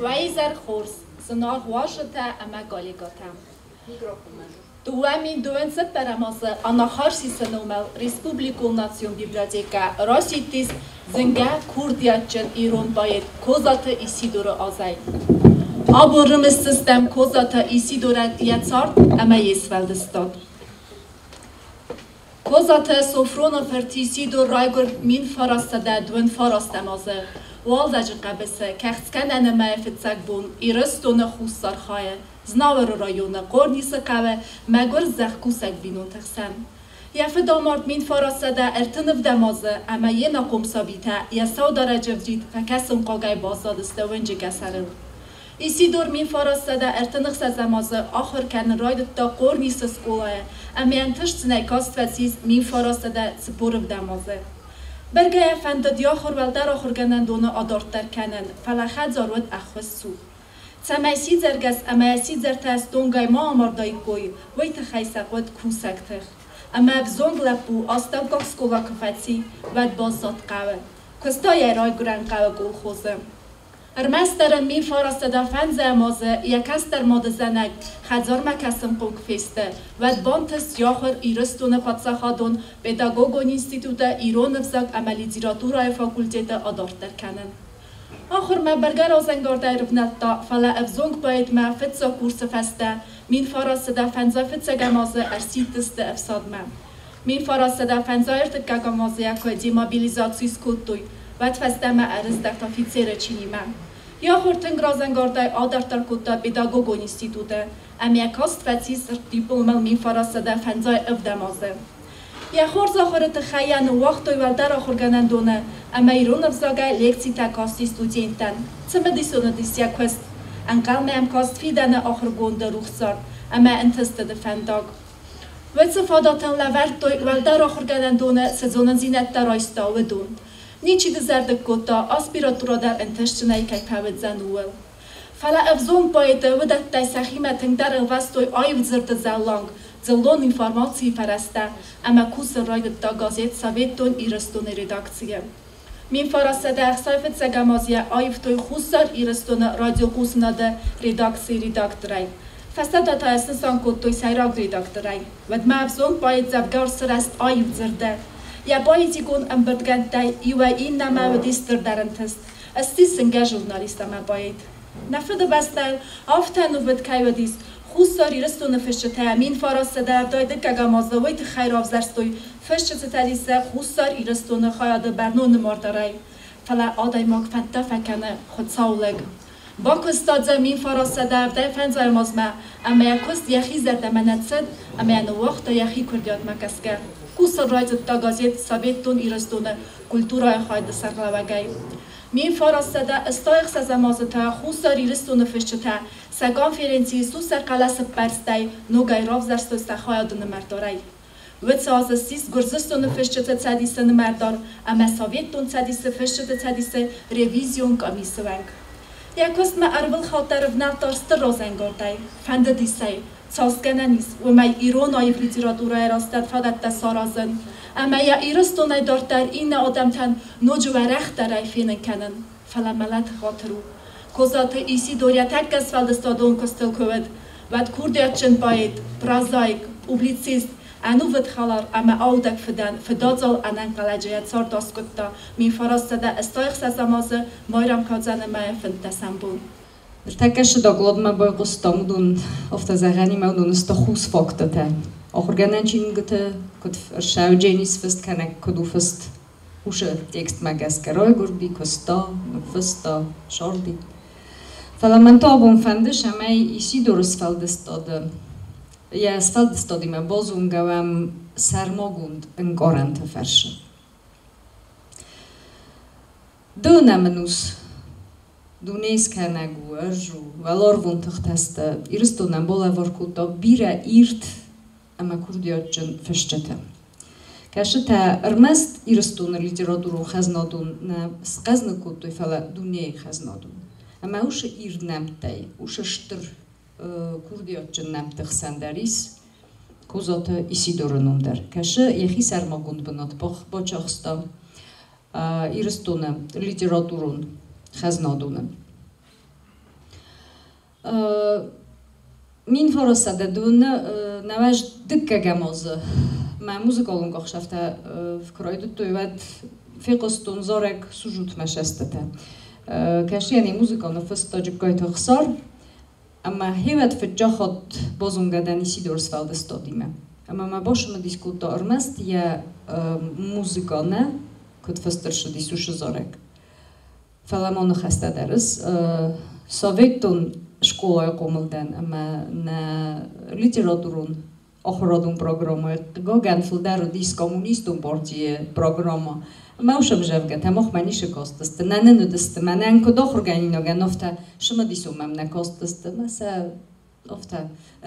Weiser Khors, Sonar Washata, Amagaligata. Duemi duense peramase anacharsi senomel Respublikul Nation Biblioteka Rasitis Zenga Kurdiacen Iron Bayet Kozata Isidora Azay. Aborım sistem Kozata Isidora Diatsart ama Yesveldestad. Kozata Sofrona Fertisidor Raigor min farastada duen farastamaze. والدج قبسه کختکن انما فتسک بون ایرستون خوستار خواهی زناور رایون قرنیس قوه مگر زخکوسک بینون تخسن یف دامارد مین فراسده ارتنف دمازه اما یه نقوم ثابته یه سو داره جفجید فکسون قاقای بازادسته ونجی گسرل ایسی دور مین فراسده ارتنخ سزمازه آخر کن راید تا قرنیس سکولای اما انتشت سنکاست وزیز مین فراسده سپورف دمازه برگه فند دیاخور ولدر آخر گنندونه آدارتر کنن فلخت زارود اخوز سو تمایسی زرگس امایسی زرتاس دونگای ما آماردای کوی وی تخیسق ود کوسک تخ اما بزونگ لپو آستاو گاک سکولا کفتی ود بازداد قوه کستای رای گرن قوه گل خوزم ارمستر می فارستده فنز امازه یکست در ماده زنگ خزار مکسم قوک فسته ود بانتس یاخر ایرستون پاتساخادون پداگوگون اینستیتوت ایران افزاق عملی زیراتورای فاکولتیت آدارتر کنن. آخر ما برگر آزنگارده ایرونتا فلا افزونگ باید ما فتسا کورس فسته مین فارستده فنزا فتسا گمازه ارسیتست افساد من. مین فارستده فنزا ارتکا گمازه یکوی دیمابیلیزاتسیس کتوی ود فسته ما ارز دکتا فیتسیر چینی من. یا خورتنگ رازنگارده آدارتر کتا پداگوگون اینستیتوته اما یکاست فتیس دیپلمل مین فارستده فنزای افدمازه. یا خورز آخرت خیان وقتوی ولدر آخر گنندونه اما ایرون افزاگه لیکسی تاکاستی ستودینتن چمه دیسونه دیسیا کست انقل میم کاست فیدن آخر گونده روخزار اما انتسته فنداگ. و صفاداتن لورتوی ولدر آخر گنندونه سزونن زینت در آیستا و دون. نیچی دزرد کتا آسپیراتورا در انتشتنای که پاود زنوول. فلا افزون باید ودت تای سخیمتن در الوستوی آیو زرد زلانگ زلون اینفارماسی فرسته اما کوس راید تا گازیت سویتون ایرستون ریداکسیه. مین فراسته اخصایفت سگمازیه آیفتوی خوصار ایرستون رادیو قوسناده ریداکسی ریداکترای. فسته داتا اسنسان کتوی سیراگ ریداکترای. ود ما افزون باید زبگار سرست آیو زرده. یا باید یکون امبردگند دای ایوه این نمه و دیستر درنتست. استی سنگه جورنالیست ما باید. نفده بستای آفتن و بدکای و دیست. خوصاری رستون فشته مین فراسته دای دکه مازدویت خیر آفزرستوی فشته تلیسه خوصاری رستون خواهد برنون مردارای. فلا آدای ماک فنده فکنه خود ساولگ. با کستاد زمین فراسته دای فنزای مازمه اما یکست یخی زرده منتسد اما ینو وقت یخی کردیات مکسکه. کوسر رایت تا گازیت سابیتون ایرستونه کلتورای خواهد سرلوگای. مین فراسته استایق سزمازتا خوصاری رستون فشته سگانفرنسی سوسر قلس پرستای نوگای راف زرستو استخواهد نمردارای. و ساز سیس گرزستون فشته تدیس نمردار اما سابیتون تدیس فشته تدیس ریویزیون کامیسه ونگ. یکست ما ارول خاطر ونالتارست روزنگاردای فند دیسای سازگننیز و ما ایران آیف لیتراتورای راستد فادت سارازن اما یا ایرستون دارتر این آدم تن نوجو رخت رای فینن کنن فلا ملت خاطرو کوزات ایسی دوریا تکس فلدستادون کستل کوید ود کوردیاتچن باید پرازایک اوبلیتسیست انو ود خالار اما آودک فدن فدادزال انن قلجیت سار داست کتا می فراسته استایخ سزمازه مایرم کازن مای فنتسم بون. Така доглодма бой гостомдун офтазагани мадун стахус фактате. Ахоргананчингте код шаудженис фест канак кодуфест уше текст магаскарой гурби коста феста шорди. Фаламентабун фандеш амай Isidorus фалдестад. Я сфалдестад има бозунгавам сармогунд en korante verse. Dönamenus Dunes kanagu arju valor vuntachtaste irstonan bola vorkuta bira irt ama kurdiotjan festete. Kasheta armast irstona literaturu khaznadun na skazna kutu fala dunie khaznadun. Ama usha irnamtay, usha shtr Kurdiyot ջննեմ տխսանդարիս Կուզոտը Իսիդորընում դեր Կաշը եխի սարմագունդ բնոտ բոչախստա Իրստունը լիտերատուրուն խազնադունը Մին ֆորոսադադունը նավաշ դկկա գամոզը Մա մուզիկալուն գողշավտա վկրոյդուտու իվատ ֆիqostun զորեք սուժուտ մաշեստը Կաշի անի մուզիկալը ֆստոջիկ գոյթող սոր Ama hevet fëgjohot bozungadan Isidor Svaldestodime. Ama ma boshme diskuto ormest je muzikone, këtë fëstërshë disushë zorek. Falamonë hasta derës, Sovetun shkolla e komëlden, ama në literaturun ohrodun programu, gogan fëldaru dis komunistun borgje programu. Ma ushëm zhevga, ta moh manishë kostës të, në nëdës të, ma në në këdoh organinogan, ofta shumë disumam në kostës të, ma se ofta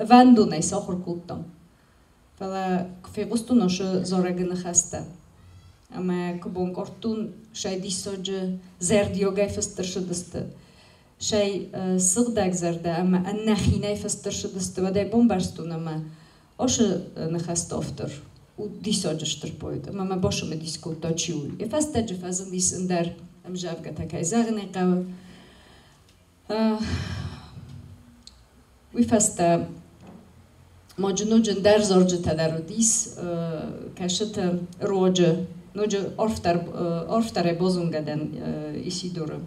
vandu në isë ohër kultom. Fëlla këfiqustun është zorege në khasta. Ama këbon kortun shaj disogje zerdi jogaj fëstërshëdës të. Shaj sëgdak zerde, ama annahinaj fëstërshëdës të, vadaj bombarstun, ama është në khasta oftër. U disogje shtërpojt, ama ma boshë me diskuto që uj. E fasta gjë fazën disë ndër më zhavga të kaj zagën e kavë. U fasta mo gjë në gjë ndër zorgjë të daru disë, ka shëtë rogjë, në gjë orftar e bozunga den Isidorë.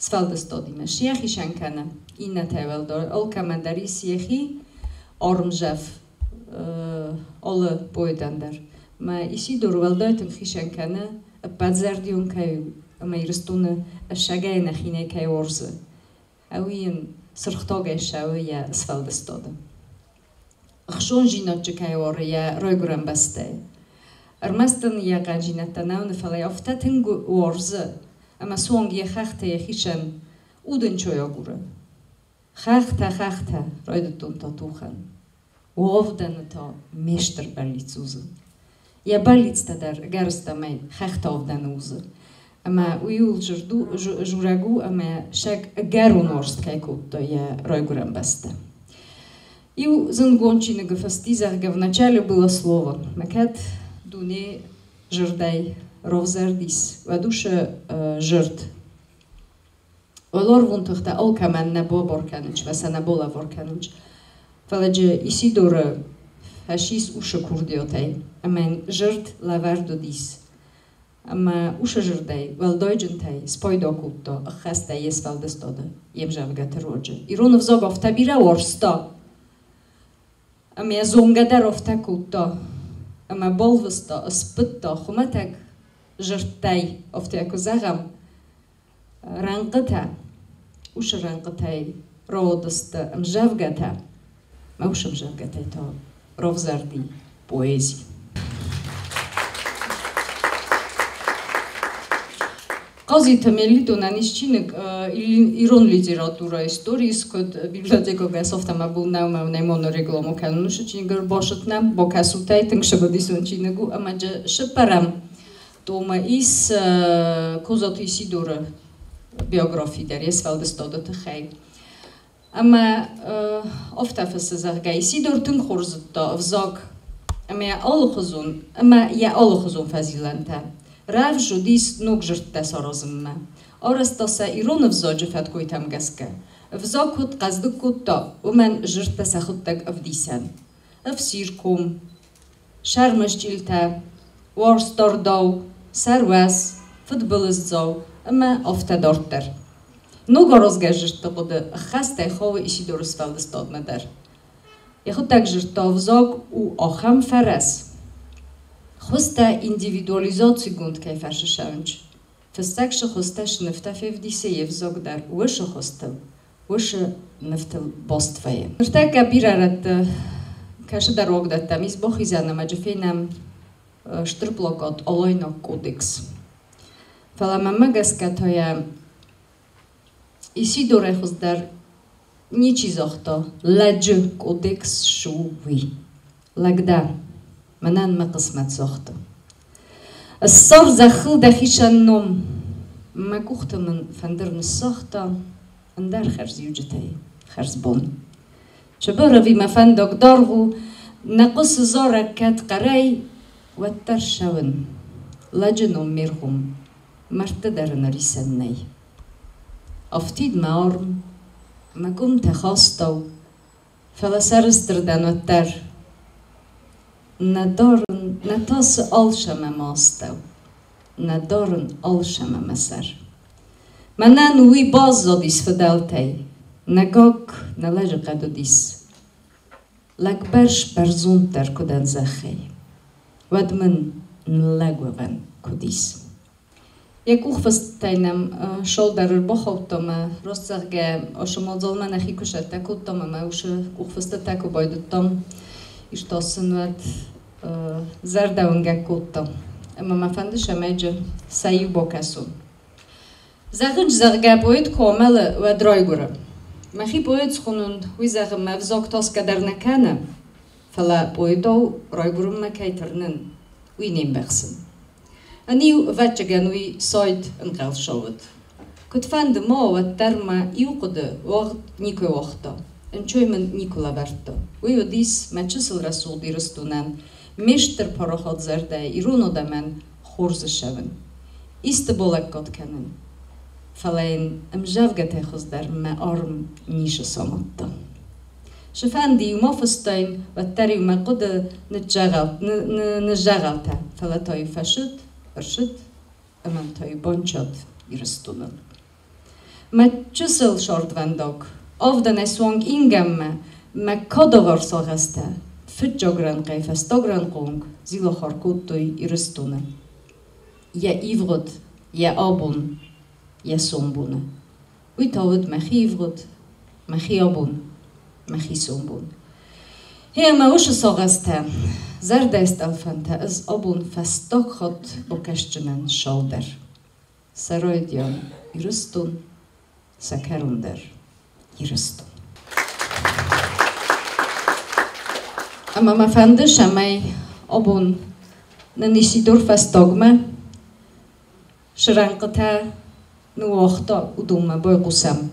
Svaldestodime. Shjehi shankana, inë të eveldor, olka mandari sjehi, ormë zhëf, Olle poetander. Ma Isidor valdojtën khishankane, padzerdion kaj, ama irëstune shagajnë khine kaj orze. Aujën sërkhtoga e shauë ja Svaldestodë. Khshon gjinot që kaj orë ja rojgurën bastej. Armastën ja ka gjinat të naunë falaj oftatën orze, ama suong ja khahte ja khishan udën qojogurë. Khahta, rojdëtun të tuhan. Ovden to mestër balicuzë. Ja balic të der garës të mej, khahta ovden uzë. Ama ujull zhuragu, ama shak garun orst kaj kuto ja rojgurën baste. Ju zëngon që në gëfëstizah ga v начале было слово. Макет дуне жырдай ровзардис. Вадуше жырт. Олор вунтухта олкамен не бо борканич, веса не бола борканич. Фаледжи Isidorë hashis ushë kurdiotaj, amen zhërt lavardo dis. Ama ushë zhërdaj, valdojgjën taj, spojdo kupto, khasta jes Svaldestodë, jem zhavga të rogjë. Ironëv zogov ta bira orsto, ama zonga darov ta kupto, ama bolvësto, spëtto, khumatak zhërtaj, ofte ako zagam, rangëta, ushë rangëtaj, rodëstë, am zhavga ta, Ma ushëm zhërgat e to rovzardi poezi. Qazi të melitu në nishqinik iron literatura historis, kod biblioteko ga softa ma bul nau ma unajmono reglomo kanë nushe që një gërboshët nam, bo kasutaj të ngshë bëdison që nëgu, ama gjë shëparam të më isë kozot Isidorë biografi der Svaldestodë të khej. Ama ofta fësëzah ga Isidor të në khurzët të vëzok, ama ja allë khëzun fazilanta. Rav zhudis nuk zhërt të sorozëmme. Orës të sa ironë vëzogjë fatë kujtam gaske. Vëzokut qazdëkut të, umen zhërt të sa khuttek avdisen. Avsirkum, sharmësh gjilta, warstordow, sarwas, fëtbëlës zow, ama ofta dorter. Nuk rozgazhësht të këtë khasta e khove Isidorë Svaldestodë me der. E khuttak zhërt të vëzok u oham faras. Khusta individualizot sigund kaj farshë shënç. Fëstak shë khustash nëfta fevdise je vëzok der uëshë khustë, uëshë nëftë bost faje. Nërta ka birarat ka shë darog dhe të mis bohizana ma gjëfejnam shtrëplokot olojno kodeks. Fala mamma gaska toja Isidorë khusdar një qizohto, lagjë kodeks shuvi. Lagda, mënan më qësmat zohto. Sor zakhë dhe khishan num, më kuhtë më fëndër në sohto, ndar kërzi u gjithaj. خرزبون چبر وی مفندق دارو نقص زارکت قری و ترشون لجنو میرهم مرت در نریسن نی افتید مارم مگم تخواستو فلسرستردن و تر ندارن نتاس آلشم ماستو ندارن آلشم مسر منن وی باز زادیس فدالتی نگاک نلج قدو دیس لگ برش برزون تر کدن زخی ود من نلگوون کدیس یک uchtfesteinam shoulder bochottom rosszagge osomozol menechi kusettekottom ma us uchtfesteteko bajdottam és tassenvet zerdaungekottam ama ma fandisha meje sayu bokasun Zagunj zerge poet komel و draigura ma chi poet schonund wie zeggen ma vzoktos kadernekane fala poeto draigurum ma keiternen wie nimbechsen Een nieuw wetjegenui site een geldshovet. Kut van de mo wat terma iuqde woord niko wochta. En choymen Nikola verta. Uyo dis metchesel rasul dirustunan meester parochot zerde iruno demen khorze sheven. Iste bolek got kennen. Falein javgetechos der me arm nische somatta. Shefandi umofestein wat teri me qode nejagalta. Falatoy fashut Arshid, aman toy bonchad irastunan. Ma chusel shordvandog, of den eswang ingemme, ma kodovar sogaste, fitjogran geifestogran kong, zilo harkotoy irastunan. Je ivrod, je abon, je sombune. Uitawd mechi ivrod, mechi abon, mechi sombun. Heer ma ushe sogaste, Zerdest elfente az abun festokhat bokestjenen shoulder. Szerojdjan irustun, szekerunder irustun. Ama ma fendes amely abun nenisidor festogme, Srenkate nuochta udumme bojkusem.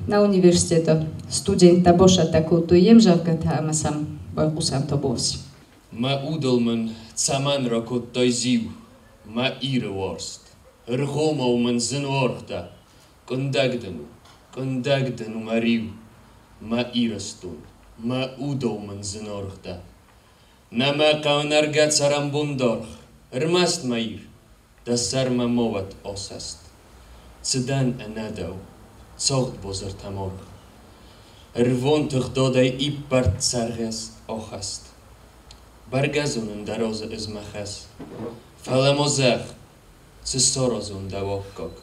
Na uniwersytete studenta boshata kutu jemżavgate amasam Bajkusam tabosi. Ma udelmen tsaman rakot taiziu, ma ire worst. Rgomo men zin worta, kondagdenu mariu, ma irestun, ma udelmen zin orta. Nama kaunargat sarambundorg, mast mair, da sarma movat osast. Tsedan anadau, zogt bozer tamorg. Wontig dodai ipart sarges ochast. Bargazunen daroze izmaches. Falamozech, tse sorozun dawokkok.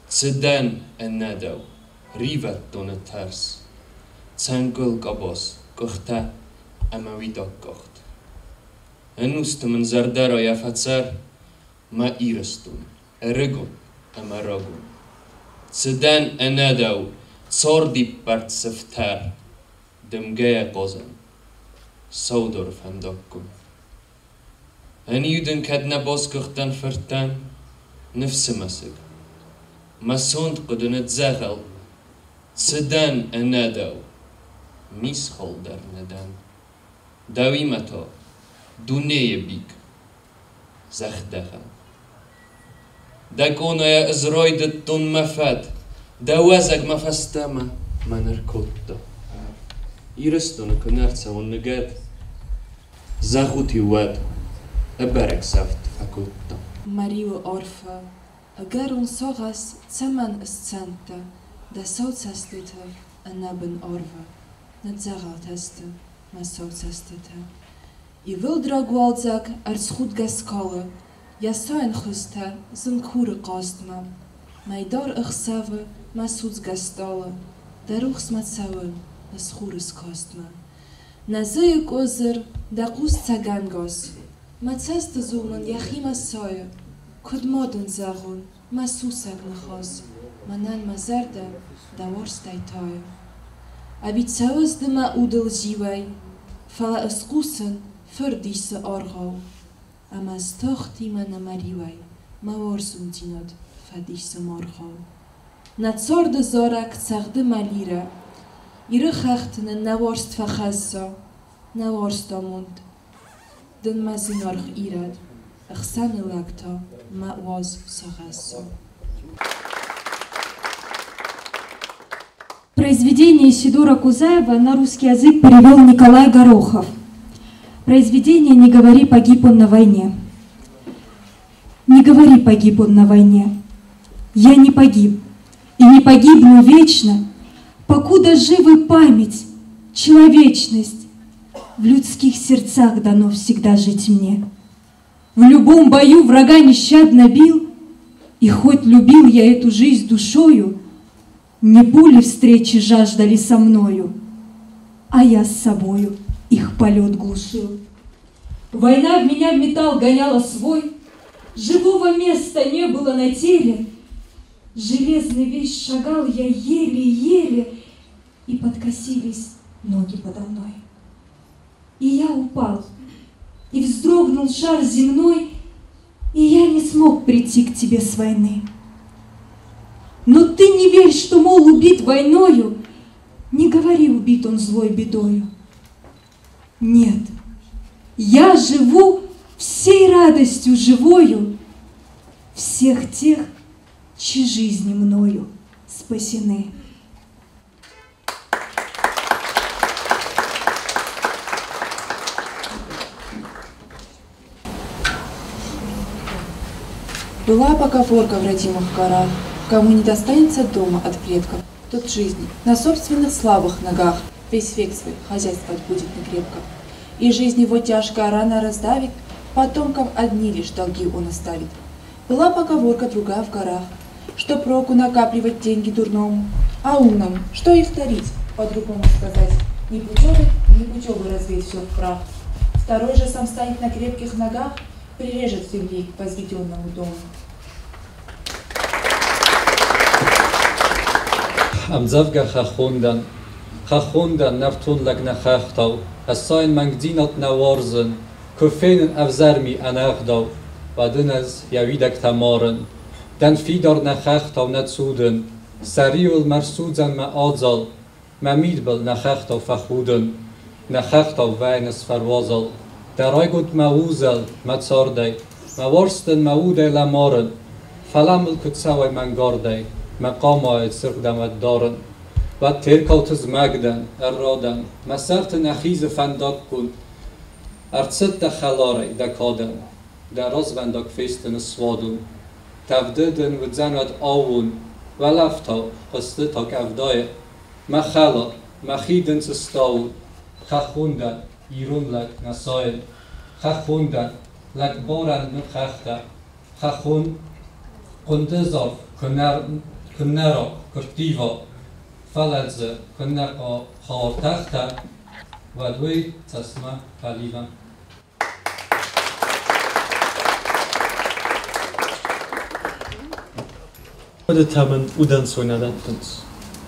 Tse den en nadau, rivat donet tars. Tsangul kabos, kochta, amavidok kocht. En ustemen zardaro jafatsar, ma irestun, erigun, amaragun. Tse den en nadau, Sordi part seftar, dem gea gozen, saudor fandokkum. En juden kadna boskirtan fertan, nefsemasig. Masond qudun zagal, sedan enadaw, mishol dar nadan. Dawimato, duneye bik, zakhdagal. Dakona ya izroidet tun mafad, Dawazak ma fastama ma narkotta. Irestun konarca on negad. Zahuti wad. Abarek saft fakotta. Mariu orfa. Agarun sogas tsaman escenta. Da saucastita anaben orva. Nadzagaltesta ma saucastita. I wildra gwaldzak ar schud gaskala. Ja soen chusta zin kure kostma. Maidar achsave ma suds gastala. Daruchs matsawe na schures kostma. Na zayek ozer da qus tsagangos. Matsasta zulman yachima soya. Kod modun zagun ma susag nachos. Manan mazarda da worstai toya. Abitsawes de ma udel jiwai. Fala askusen ferdise orgau. Amas tochti ma na mariwai. Ma worsumtinod fadise morgau. Na zorde zorak zagde malira. Ihre gechten na worst vergesso. Na worst amund. Den mazinorch irad. Ach samilakto ma was sogesso. Произведение Исидора Кузаева на русский язык перевел Николай Горохов. Произведение «Не говори, погиб он на войне». Не говори, погиб он на войне. Я не погиб, и не погибну вечно, покуда живы память, человечность. В людских сердцах дано всегда жить мне. В любом бою врага нещадно бил, и хоть любил я эту жизнь душою, не пули встречи жаждали со мною, а я с собою их полет глушил. Война в меня в металл гоняла свой, живого места не было на теле. Железный весь шагал я еле-еле, и подкосились ноги подо мной. И я упал, и вздрогнул шар земной, и я не смог прийти к тебе с войны. Но ты не верь, что, мол, убит войною, не говори, убит он злой бедою. Нет, я живу всей радостью живою всех тех, чьи жизни мною спасены. Была поговорка в родимых горах: кому не достанется дома от предков, тот жизни на собственных слабых ногах весь век свой хозяйство будет некрепко. И жизнь его тяжкая рана раздавит, потомкам одни лишь долги он оставит. Была поговорка другая в горах: что проку накапливать деньги дурному, а умному, что их дарить, по-другому сказать, не путевый развеять все в прах. Второй же сам станет на крепких ногах, прирежет земли к возведенному дому. Amzavga Chachondan Nartun Lagna Chachtau, Assain Mangdinat Nawarzen, Kofenen Avzarmi Anagdau, Wadunas Yavidak Tamoren, Dan Fidor Nachachtau Natsuden, Sariul Marsudzan Ma Adzal, Mamidbel Nachachtau Fachuden, Nachachtau Weines Farwazal, Daraigut Mauzel Matsordei, Maworsten Maude Lamoren, Falamel Kutsawai Mangordei, مقام سرقدمت دارن و ترکوتز مگدن ارادن مسرت نخیز فندق کن ارصد خلاره دکادن در راز وندق فیستن سوادون تفددن و زنت آون و لفتا قصد تا کفدای مخلا مخیدن سستاون خخوندن ایرون لک نسایل خخوندن لک بارن نخخته خخون قندزاف کنارا کرتیوا فلزه کنارا خارتخته و دوی تسمه فلیوان Ode tamen udan soinadatens.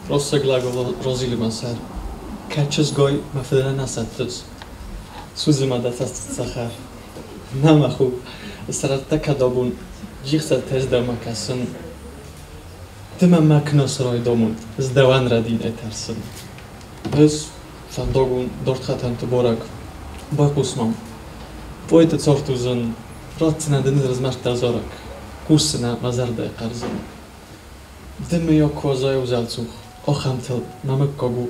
Rossaglago rosilimasar. Catches goy ma federanasatus. Suzima datastsachar. Namachu. Staratakadobun. Jichsa tezda makasun. Tyma maknos roidomund. Zdawan radin etarsun. Es fandogun dortchatan tuborak. Bakusmam. Poete sortuzun. Rotsina denizr zmarta zorak. Kursina mazarda qarzun. Dymy jako zajązalców, ochamtel mamy kogu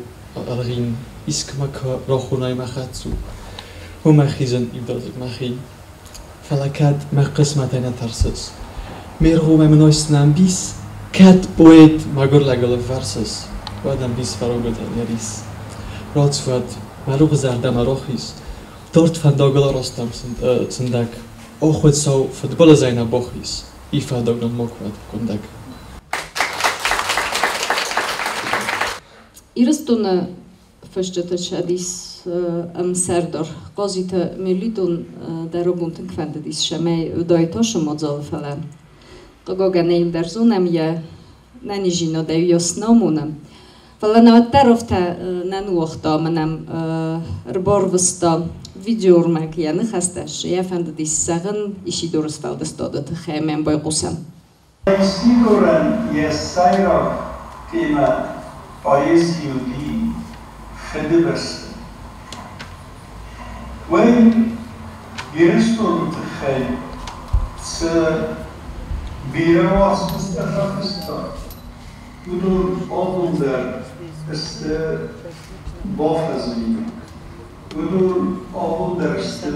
alrin, iskmaka rochunaj machatsu, humachizan ibdozik machi, falakat maqismatena tarsus. Mirhu memnois nambis, kat poet magorlagol versus, wadam bis farogotan yaris. Rotsfat, maruch zardam arochis, dort van dogol rostam sendak, ochwet zou futbollen zijn naar bochis, ifa dognon mokwat kondak. Իրստունը ֆշճտշադիս ամսերդոր qozite militun darobuntun kvandadis shemay doitosh modzol falan qogoganeim darzunem je nanijino dayosnomunam falanavattarovta nanuochta manam rborvsta videormak yani khastash yafandadis sagın işidorustalda stodat khemen boyqusam Siguran yes sayro tema poeziului gedibeste. When Jerusalem te geven, ze biroas Mustafa gestart. Udur onder is de bofazini. Udur onderste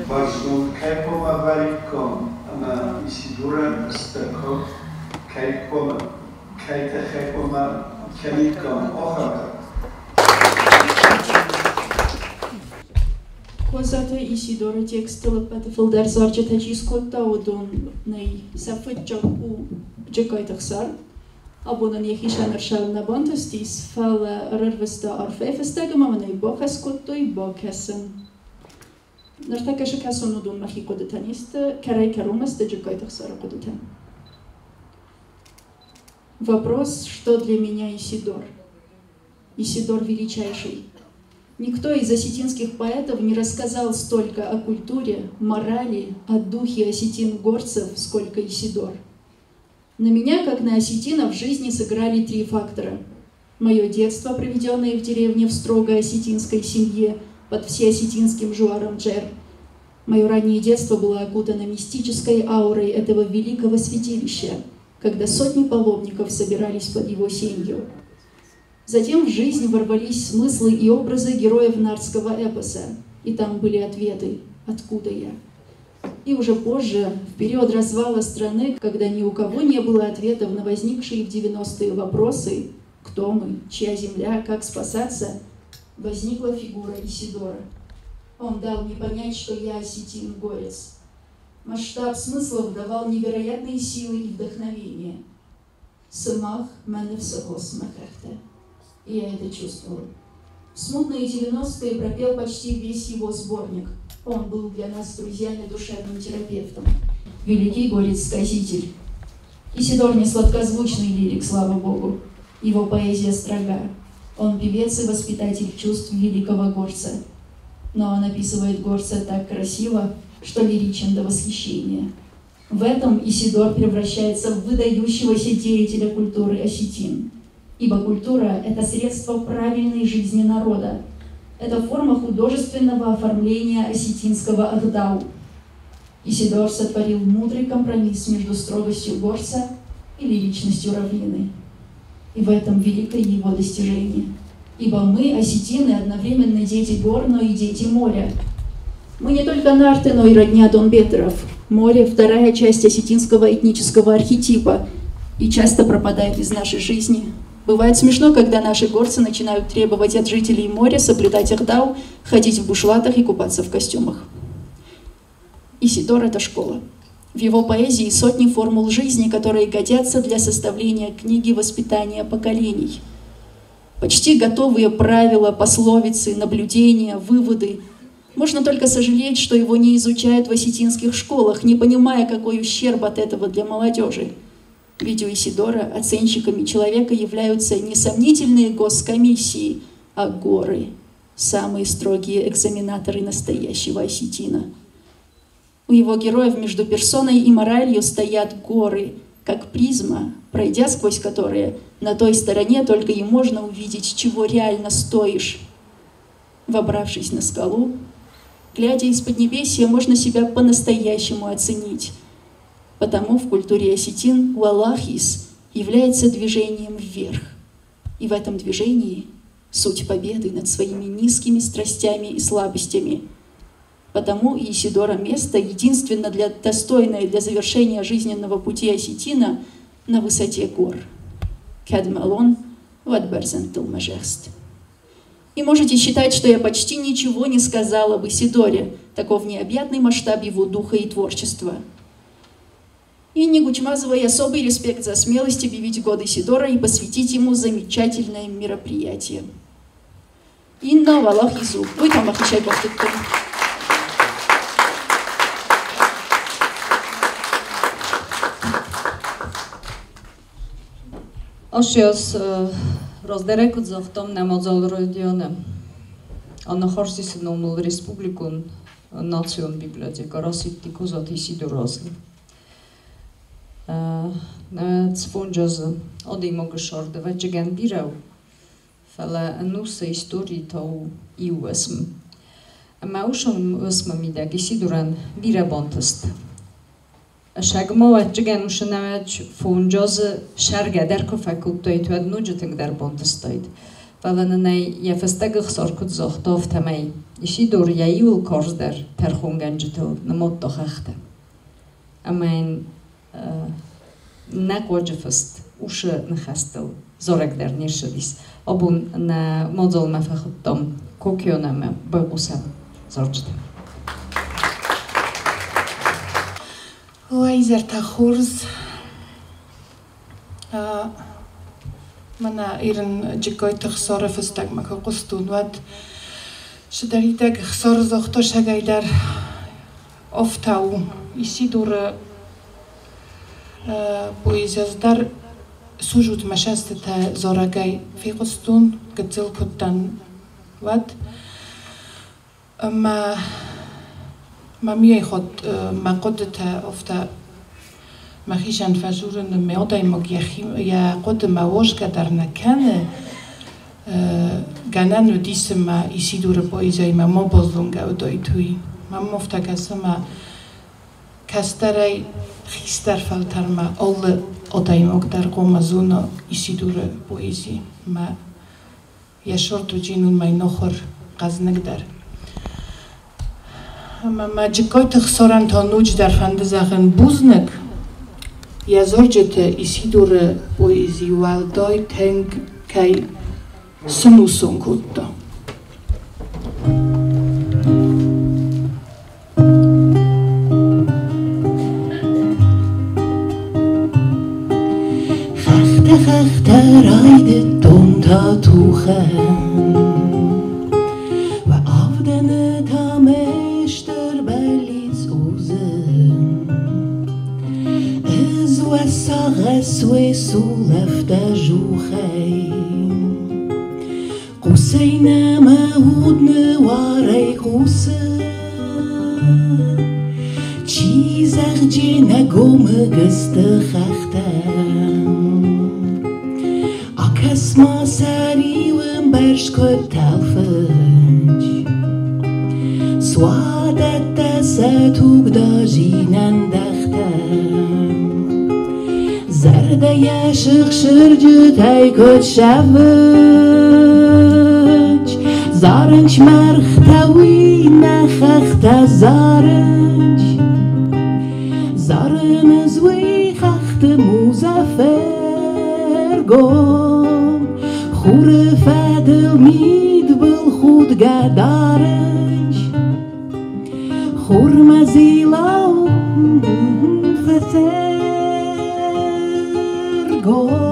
barzun kajpoma varikom, ama Isidora steko kajpoma kajte kajpoma kajkom ochata. Козата Исидора текстила петефил дер зарчетачиско таудон ней сафетчаку джекайтахсар, абонан ехишанер шал набантастис фал рервеста арфефестега маманей бохескоттой бокесен. Нартакаша касонудун махикодетаниста карай карумаста джекайтахсара кодетан. Вопрос, что для меня Исидор? Исидор величайший. Никто из осетинских поэтов не рассказал столько о культуре, морали, о духе осетин-горцев, сколько Исидор. На меня, как на осетина, в жизни сыграли три фактора. Мое детство, проведенное в деревне в строго осетинской семье под всеосетинским жуаром Джер. Мое раннее детство было окутано мистической аурой этого великого святилища, когда сотни паломников собирались под его сенью. Затем в жизнь ворвались смыслы и образы героев нардского эпоса, и там были ответы «Откуда я?». И уже позже, в период развала страны, когда ни у кого не было ответов на возникшие в 90-е вопросы «Кто мы?», «Чья земля?», «Как спасаться?», возникла фигура Исидора. Он дал мне понять, что я осетин-горец. Масштаб смыслов давал невероятные силы и вдохновение. «Сымах мене всего смехехте». И я это чувствовала. В смутные 90-е пропел почти весь его сборник. Он был для нас друзьями душевным терапевтом. Великий горец-сказитель. Исидор не сладкозвучный лирик, слава Богу. Его поэзия строга. Он певец и воспитатель чувств великого горца. Но он описывает горца так красиво, что лиричен до восхищения. В этом Исидор превращается в выдающегося деятеля культуры осетин. Ибо культура – это средство правильной жизни народа. Это форма художественного оформления осетинского ахдау. Исидор сотворил мудрый компромисс между строгостью горца и лиричностью равнины. И в этом великое его достижение. Ибо мы, осетины, одновременно дети гор, но и дети моря. Мы не только нарты, но и родня донбетеров. Море – вторая часть осетинского этнического архетипа и часто пропадает из нашей жизни. Бывает смешно, когда наши горцы начинают требовать от жителей моря соблюдать ахдау, ходить в бушлатах и купаться в костюмах. Исидор – это школа. В его поэзии сотни формул жизни, которые годятся для составления книги воспитания поколений. Почти готовые правила, пословицы, наблюдения, выводы. Можно только сожалеть, что его не изучают в осетинских школах, не понимая, какой ущерб от этого для молодежи. Ведь у Исидора оценщиками человека являются не сомнительные госкомиссии, а горы, самые строгие экзаменаторы настоящего осетина. У его героев между персоной и моралью стоят горы, как призма, пройдя сквозь которые на той стороне только и можно увидеть, чего реально стоишь. Вобравшись на скалу, глядя из-под небесия, можно себя по-настоящему оценить. Потому в культуре осетин уалахис является движением вверх. И в этом движении суть победы над своими низкими страстями и слабостями. Потому и Исидора место единственно достойное для завершения жизненного пути осетина на высоте гор. Кадмалон вадберзентл мажест. И можете считать, что я почти ничего не сказала об Исидоре, таков необъятный масштаб его духа и творчества. Инне Гучмазовой особый респект за смелость объявить год Исидора и посвятить ему замечательное мероприятие. Инна Валах Изу. Вы там вахищай бахтыктым. Աշիոս ռոզդերեկ ձողտոմ նամոձալ ռոդիոնը անախարսիս նոմլ ռեսպուբլիկուն նացիոն բիբլիոտեկա Ռասիտ Տիկոզատ Իսիդոր ազգ Цфонджазы, одимога шорда, ваджиган бирау. Фала ануса истории тау иуасм. Ама ушам усма мида, гисидуран бира бонтаст. Шагма ваджиган ушанавач фонджазы шарга дарко факултоит вад нуджатинг дар бонтастоит. Фала нанай яфастагах соркут зохтов тамай. Исидур яиул корсдар тархунганджиту намот дохахта. Амайн накоджафаст уша нахастал зорак дар ниршадис. Обун на модзол мафахуттом кокионаме байгусам зорджда. Лайзер тахурз мана ирен джикойтах сорефстаг макакустун вад шдаритаг сорзохто шагайдар офтау исидур поизаздар сужут машастата зорагай фикустун гцил куттан вад мамией хот мақодта офта махишан фажурен меодай могяхим я код маошка дарнакане ганану дисма исидур поизай мамобозлунга удойтуи мамофта касама кастарай хистар фалтарма оллы одаймок дар гомазуно исидур поизи ма яшорту джинун май нохор газнагдар ма джикойтах соран то нуч дар фандазахен бузнак язорджете исидур поизи валдой тенг кай сунусон кутто Rajde tonta tuchen Wa avdene ta mester bellis uzen Ez wessa reswe sulefta juchei Quseina mahudne warei qusen Chizar jina gome geste chachten Akasma sari wem bershkot talfaj Swadet satug da jinan dachten Zerde yashik shirjut haykot shavaj Zaranch marchtawi nachakhta zaranch Zaren zwi chachte muzafer gom Khoure fadel mid bil khud gadaraj Khour mazila fafer gom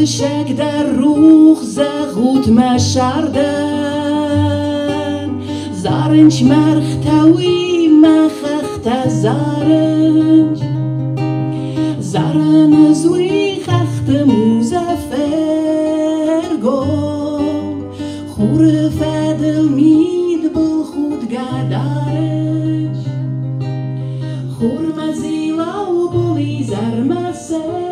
شک در روح زغوت مشردن زارنج مرختوی مخخت زارنج زارن زوی خخت مزفر گم خور فدل مید بل خود گدارنج خور مزیلا و بلی زرمسه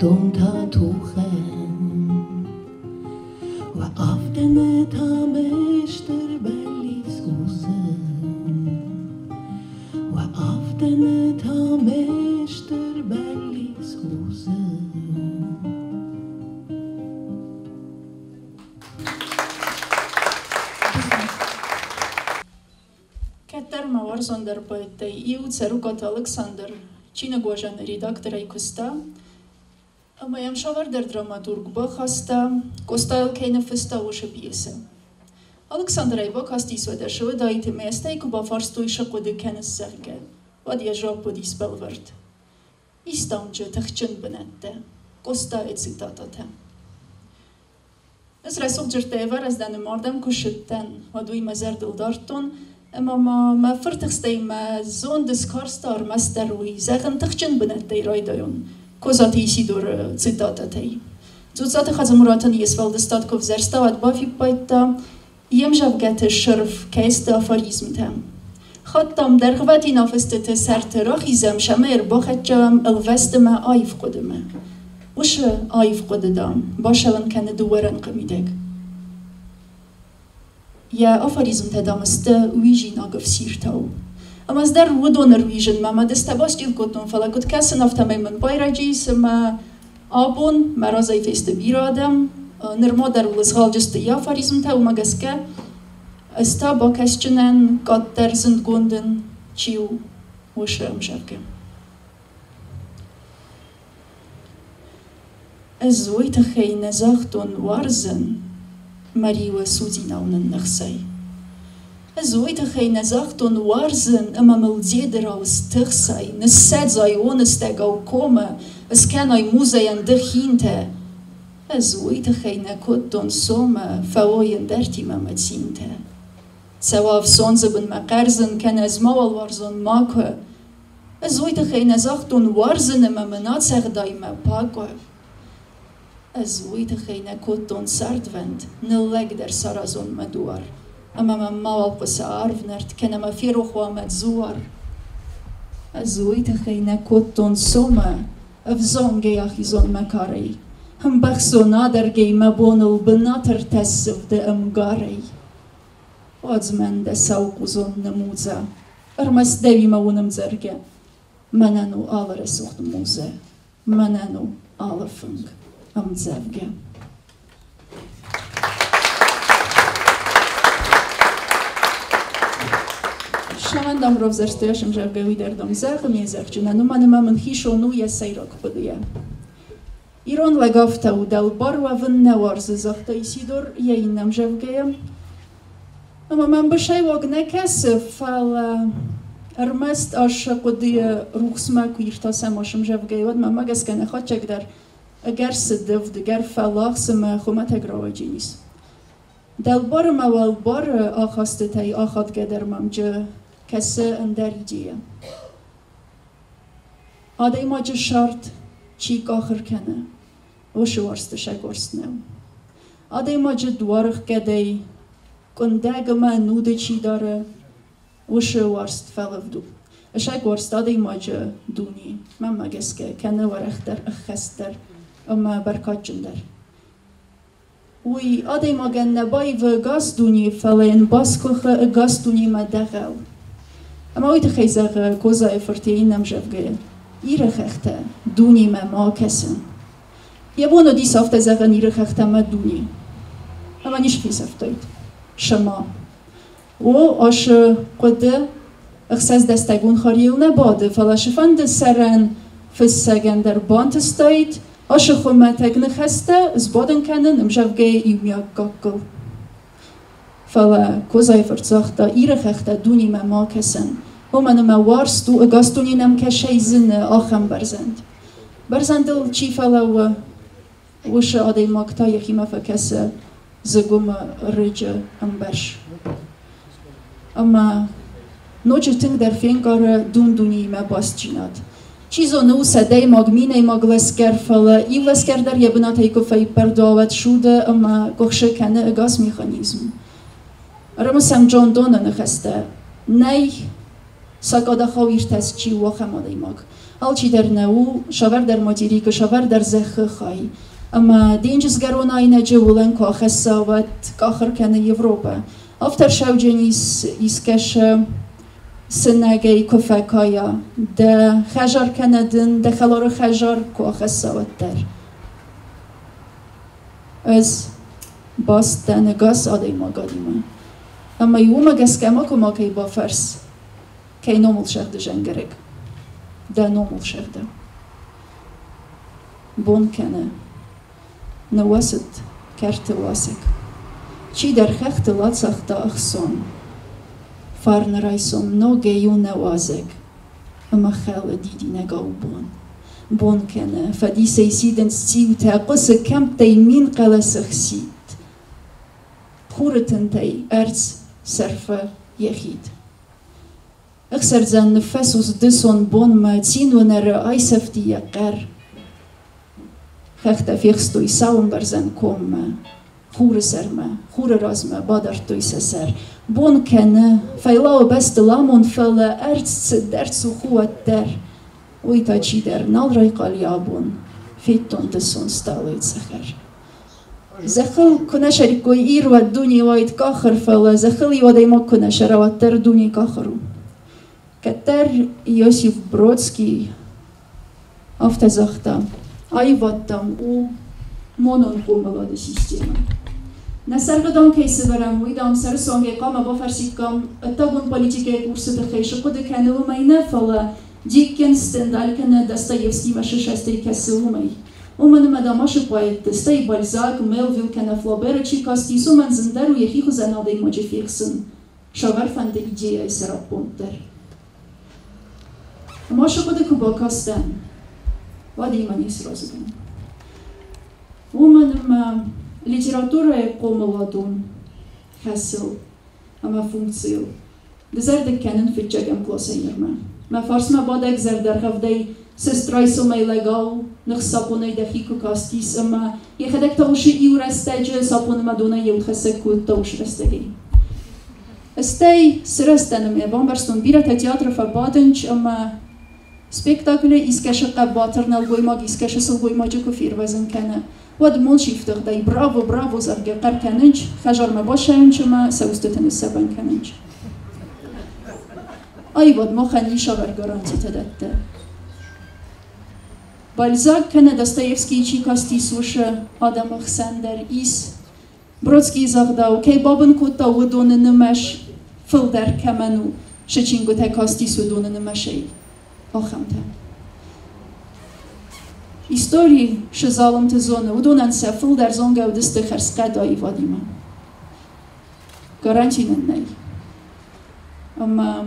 دم تا توخم و آفتن تا مشتر بلیس گوزم و آفتن تا مشتر بلیس گوزم. Кетер Маварзон der poetei iu cerugot Alexander, cine gojan redaktorei Costa, amayam shavar der dramaturg Bachasta, Costa el keine festa ushe piese. Alexander ei Bachasti so der show da ite mestei ku bafarsto isha qode kenes serge, vad je job pod ispelvert. Istamje tachchen benette, Costa et citatote. Es resort jertever as dan mordem kushitten, vad ui mazer dildarton, اما ما فرتخستي ما زون دسكارستار مستروي زغن تخجن بنتي رايدايون كوزاتي سيدور цитататей زوزات خزمراتن يسفل دستاتكوف زرستا واد بافي بايتا يمجاب گت شرف كيست افاريزم تام خطم در غواتي نافستت سرت راخيزم شمير باخجم الوست ما آيف قدمه وش آيف قددام باشلن كان دورن قميدك یا آفریزم تدامست ویژی ناگف سیرتاو. اما از در ودون ویژن ما دستباس دیل کتون فلا کت کس نفتم من پایراجیس ما آبون مرازای فیست بیرادم نرما در ولسغال جست یا آفریزم تا و مگسکه استا با کس چنن قد در زندگوندن چیو وشرم شبکه. از زویت خی نزاختون وارزن مريوة سوزي ناونن نخسي أزويت خي نزاختون وارزن أما ملزيدر أو استخسي نساد زايون استقاو كوما اسكاناي موزاين دخينتا أزويت خي نكوتون سوما فواين درتي مامتسينتا سواف سونزبن مقرزن كان أزماوال وارزن ماكو أزويت خي نزاختون وارزن أما مناtseg دايما باكو أزويت خينا كوتون ساردفند نلق در سرازون مدوار أما من ماوال قصة عارفنرت كنما في روخوا متزوار أزويت خينا كوتون سوما أفزون جياخي زون مكاري هم بخسو نادر جي مبون البناتر تسف دا أمغاري وازمن دا سوق زون نموزا أرمس داوي مونم زرگه منانو آل رسوخت موزا منانو آل فنگ am Zevge. Shaman dam rovzerstoyashim Zevge uiderdom zergem jezergina, no manema men hishonu jesseirok poduje. Iron legafta udel barwa vennewar zezachta Isidor jeinnam Zevgeja. Ama man beshejwag nekesse fal ermest asha kodie ruchsma kuirtasem ashim Zevgejod, man mageskene chacsek der اگر صدف دگر فلاخسم خومت اگراوجیس. دل بار موال بار آخاسته تای آخاد گدرمم جه کسه اندریجیه. آدای ما جه شرط چیک آخر کنه و شوارسته شگرست نو. آدای ما جه دوارخ گدای کندگ ما نوده چی داره و شوارست فلف دو. شگرست آدای ما جه دونی. من مگسکه کنه ورختر اخستر اما برکاتجندر. وی آدم ماگن نبای و گاز دونی فلان باز که گاز دونی مدغل. اما وی تخیزه کوزای فرتی نمجفگه. ایره خخته دونی ما کسن. یه بونو دی سافته زغن ایره خخته ما دونی. اما نیش فی سافتید. شما. و آش قده اخساس دستگون خاریل نباده فلاشفند سرن فسگن در بانت استاید. آش خومتگ نخسته از بادن کنن امجفگه ایویا گاگل. فلا کوزای فرزاخته ایره خخته دونی ما کسن. و من ما وارستو اگاستونی نم کشی زن آخم برزند. برزندل چی فلا وش آدی ماکتا یکی مفکسه زگوم رجه امبرش. اما نوچه تنگ در فینگار دونی ما باست جیناد. چیزو نو سده ماگمینه ماگلسکر فلا ای لسکر در یبنات ایکو فی پرداوت شده اما گخشه کنه اگاس میخانیزم. رما سم جان دونه نخسته. نی ساکاده خواهیر تست چی واخم آده ماگ. Alci der neu, shavar der motirika, shavar der zekhkhai. Ama dinges garona ina jewulen ko khasawat kakhar kana Europa. After shawjenis iskesh سناگی کفکایا ده خجار کندن ده خلار خجار کو خسوت در از باست ده نگاس آدی ماگادیما اما یوم گس کما کما کی با فرس کی نومل شخد جنگرگ ده نومل شخد بون کنه نواسط کرت واسک چی در خخت لات سخت اخسون Farne raisom noge june oazek, ama khale didi nega ubon. Bon kene, fadise isidens ziute, aquse kemptei min qalasach sit. Phuretentei erz serfe yechid. Exerzan nefesus dison bon ma zinunere aisefti yaqer. Khechta fichstu isaum berzen komme. Hure serme, hure razme, badar ser. Bon kenne, feilau beste lamon felle, erzt derzu huat der. Uita cider, nalrai qaliabon, fitton deson stalait secher. Zechel kunashari koi irwa duni wait kacher felle, zechel iwadai mo kunashara wat ter duni kacheru. Keter Josif Brodski автозахта, айваттам у monon kumbalade sistema. نسرقدام كيس برام ويدام سرسونغي قام بفرسيكم التابون بوليتيكي كورسة خيش قد كانوا ماينا فلا ديكن ستندال كان داستايفسكي ماششاستي كسومي ومن مدامش بايد داستاي بالزاك ميلفيل كان فلابير تشيكاستي سومن زندر ويخيخو زنادي موجفيكسن شاور فند إيجيا سرابونتر ماشو قد كوباكاستن وادي مانيس روزدن ومن ما Литература е по-молодун, хасил, ама функцил. Дезерде кенен фитчеген клосейнерме. Ма фарсма бадек зердер хавдей сестрайсо мей легал, нах сапоней дахику кастис, ама ехедек тауши иу рестеджи, сапоне мадуна еут хасеку тауш рестегей. Estei срестенем е бомберстон бирата театра фабаденч, ама спектакле искеше қаббатырнал гоймаг, искеше сыл гоймаджи кофирвезен кене. ود مول شیفته دای برافو زرگ قر کننج خجار ما باشنج ما سوستتن السبن کننج ای ود ما خنی شاور گارانتی تدته بالزاک کنه داستایفسکی چی کاستی سوش آدم خسندر ایس برودسکی زغداو کی بابن کوتا ودون نمش فل در کمنو شچینگو تا کاستی سودون نمشی آخمته Истории шезалом те зоны, удонан се фул дар зонга удисте херска да ивадима. Гарантинен ней. Ама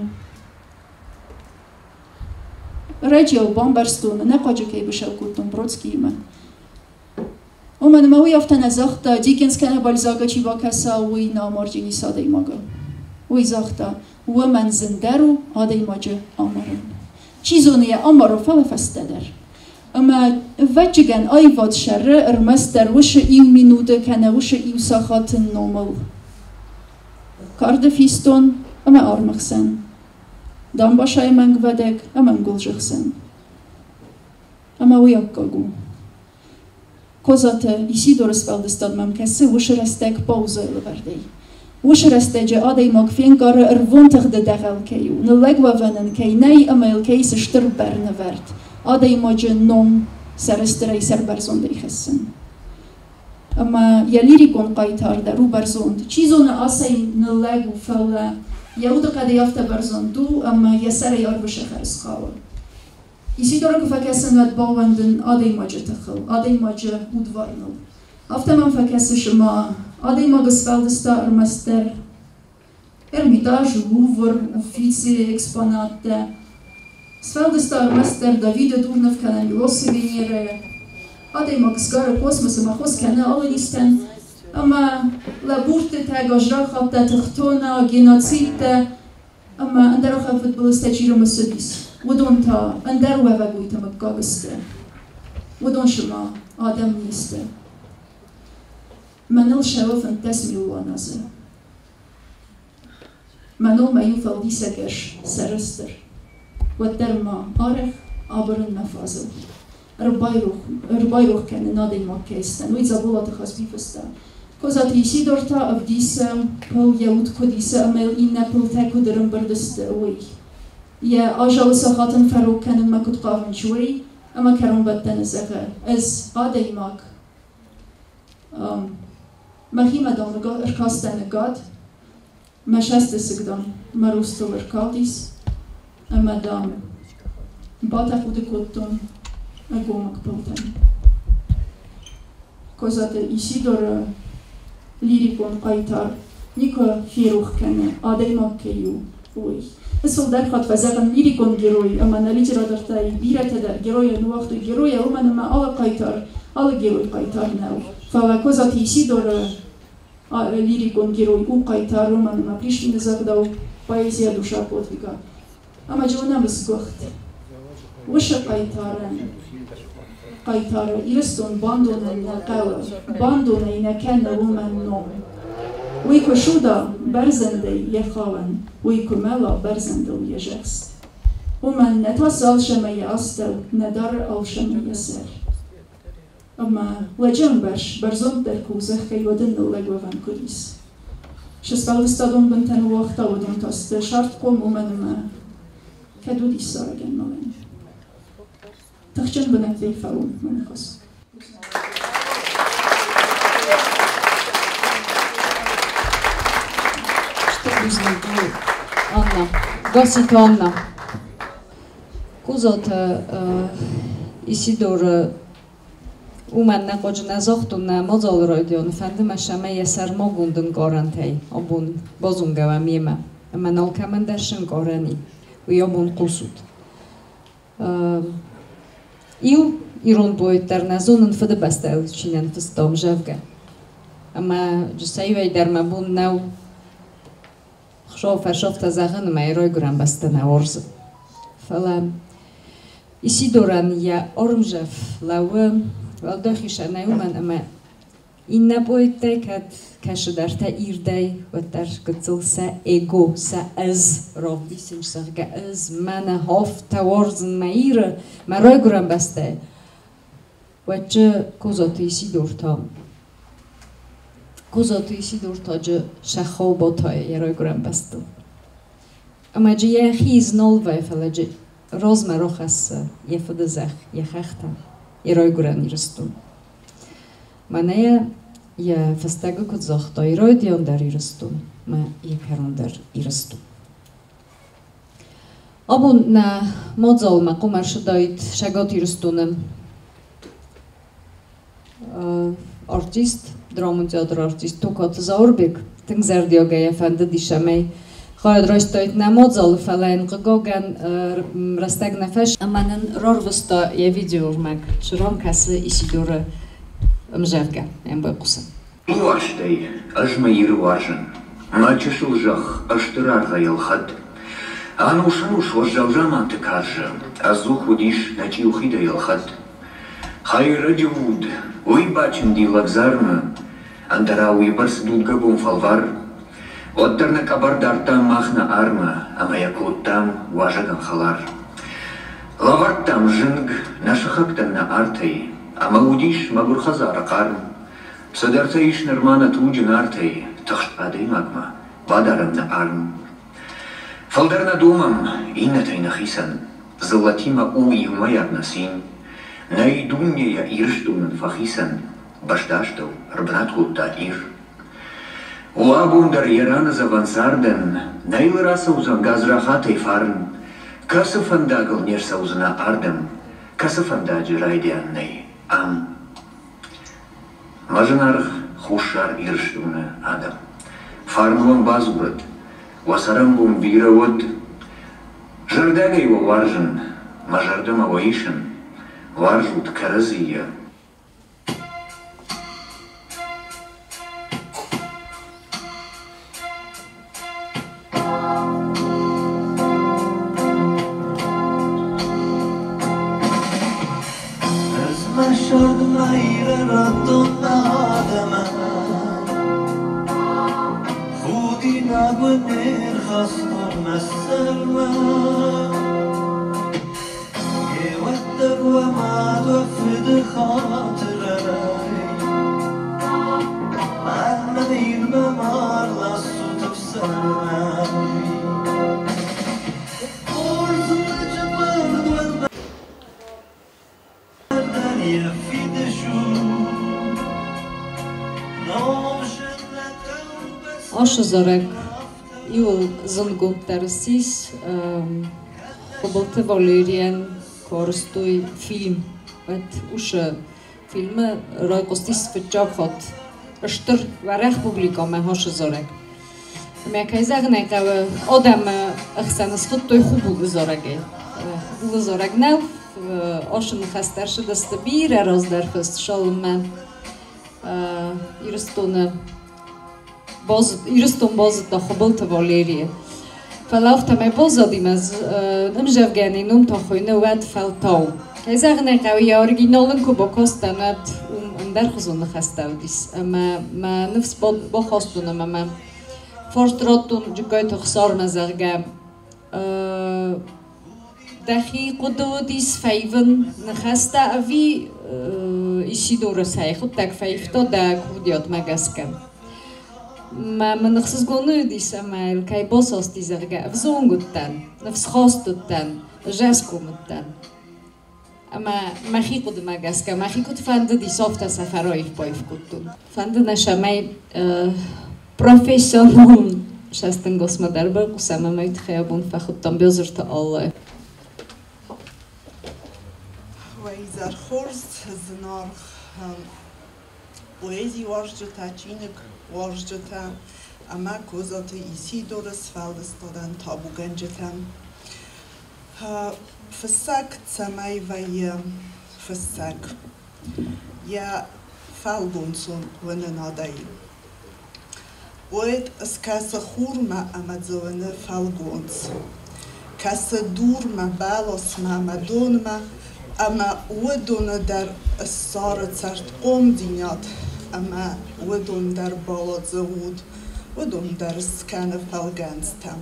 Реджио бомберстун не ходжу кей бишел кутун Бродски има. Омен ма уй афтан азахта Дикенс кена Бальзага чи вакаса уй на марджини саде имага. Уй захта умен зендеру аде имаджа амарен. Чи зония амаро фала фастедер. اما وجهن آیواد شره ارمس در وش ایو مینوده کنه وش ایو ساخات نومل کارد فیستون اما آرمخسن دام باشای منگ ودک اما انگلجخسن اما ویاکاگو کوزاته ایسی درست بالدستاد ممکسه وش رستک پاوزه لبرده وش رستجه آده مکفین کاره اروون تخده دغل کیو نلگ و ونن کی نی اما الکیس شتر برنورد آدای ماجه نوم سرسترای سر برزنده خسن. اما یلیری کن قایتار درو برزند. چیزون آسای نلگو فلا یهود قدی یافته برزندو اما یسر یار بشه خرس خاور. ایسی داره که فکسن ود باوندن آدای ماجه تخل. آدای ماجه بودوارنل. افته من فکس شما آدای ما گسفلدستا ارمستر ارمیتاج لوور uffizie exponate. Sfeldestar master Davide Durnov kana Milosevic Adej Maxgara kosmos ma khos kana alisten ama laburte tag ajrakhata tختona genocide ama andaro khafet bulstachiro masudis ودونتا اندرو وگویت مگاگسته ودون شما آدم نیسته منل شوفن تسمی وانازه منل میوفل دیسگش سرستر و در ما آرخ عبرن نفازل ربایروخ کنه نادی مکیستن وی زبولات خاص بیفسته کوزات ایشی دورتا اف دیسه پل یود کدیسه امل این نپل تکو درم بردسته وی یا آجال سخاتن فروک کنن ما کد قاون شوی اما کرم بدن زغه از قاده ماک مهیم دام ارکاستن گاد مشست سگدام مروستو ارکادیس اما دام باتا خود کدتون اگومک پلتن کوزات ایشی دور لیریکون قایتار نیکو فیروخ کنه آده ماکیو وی اصل در خط فزاقن لیریکون گروی اما نلیج را درتای بیرته در گروی نوقت گروی او من ما آل قایتار آل گروی قایتار نو فلا کوزات ایشی دور لیریکون گروی او قایتار رو من ما پیش نزاق دو پایزیا دوشا پودویگا اما جونا بسگخت وش قایتاره ایرستون باندونه نقاوه باندونه نکنه ومن نوم ویکو شودا برزنده یخاون ویکو ملا برزنده یجست ومن نتاس آلشمه آستو ندار آلشمه سر اما وجن برزند در کوزه خی ودن لگو ون کدیس شسپل استادون بنتن وقتا ودون تاست شرط قوم ومن ما کدو دیسارگن مالن تخشن بنتي فاون من خاص Anna, găsit Anna. Kuzot Isidor umen neqoj nazochtun na mozol radion fendem shame sermogundun garantei abun bazunga mima men alkamendashin garani u abun qusut Eu iron boit der nazonen für de bestel chinen verstom javga ama jusai der mabun now verschafft zagen mei roigran bestena orz fala Isidoran ja ormjev lawe wel dagishana yuman ama inna boitek hat kashdarte irdei wat der getzelsa ego sa az robbisin sarga az mana hof taworzen maire maroigran beste wat kozoti Isidorta je shachobotay yaroigran beste ama je khiz nolve falaje rozmarochas jefodezach jechachta iroiguran irstun manaya ja fastego kodzochta iroidion dar irstun ma jekarondar irstun abun na modzol ma kumar shdoit shagot irstunem artist dramateatr artist tokot zaurbek tengzerdioga jefande dishamei خواهد راشتایت نمازال فلان قگان رستگ نفش امانن راروستا یه ویدیو مگ شرام کسی ایسیدور مجرگه ام با قسم واشتای اجمیر واجن ما چشل جخ اشترار غیل خد آنوشنوش وجل جمان تکارجه ازو خودیش نچیو خیده یل خد خیر جود وی باچن دی لگزارم اندراوی برس دودگا بون فالوار Оттерна кабардартам махна арма, ама якуттам важаган халар. Лаварттам жинг нашахактан на артай, ама удиш магурхазара карм. Садартай нормана туджин артай, тахшадей магма, бадарам на арм. Фалдарна думам, иннатай нахисан, золотима у юмаяр насин, найдунья ирштунан фахисан, башдаштов рбнаткутта ир. Уабундар ярана завансарден, найлыра саузан газрахатай фарн, касы фандагал неш саузана ардем, касы фандаджи райдианней ам. Мажанарх хушар ирштуна адам. Фарнван базурат, васарамбум виравод, жардага его варжен, мажардама ваишен, варжут каразия. وما تفد خاطري من مدين بمار لست تفسرني أرزو جبرد والبردن يفيد شو Aşı zarek yıl zıngun tersis Хубалты Валериан корыстуй фильм. Бат уша фильмы рой костис фетчавхот. Ыштыр варех публика ме хошы зарек. Ме кайзагне кавы адам ахсаныс хуттой хубу зареге. Хубу зарек нев ашын хастаршы дасты бир араздар фест шалым мен Ирстон базыт да Хубалты Валерия. Verlauft mij bozadiem als namzevgen in tachojne wet feltau. Hij zegt dat hij originalen kubokosta net een dergezonde gestaudis. Maar nufs bochostun maar voortratun je kunt toch zorgen zeggen. Dat hij kudodis vijven negesta avi Isidore zei goed dat vijf tot dat kudiot magasken. ما نخصص قانون ديس أما الكاي بوساس ديس رجع فزون قدتن نفس خاص قدتن جاسكو مدتن أما ما خي قد ما جاسكا ما خي قد فند دي صفت سفراي في بايف قدتن فند نشامي بروفيسيونال شاستن قسمة دربا قسمة ما يتخيبون فخدتن بيزرت الله وإذا خرز زنار وإذا وارجت تاچينك وارجتا اما کوزات ایسیدورس فالدستادن تابو گنجتن فسک تسمای وی فسک یا فالگونسون وننادای وید از کس خورما امدزونه فالگونس کس دورما بالاسما مدونما اما ودونه در سار ترت قوم دینات اما ودون در بالات زود ودون در سکن فالگانستم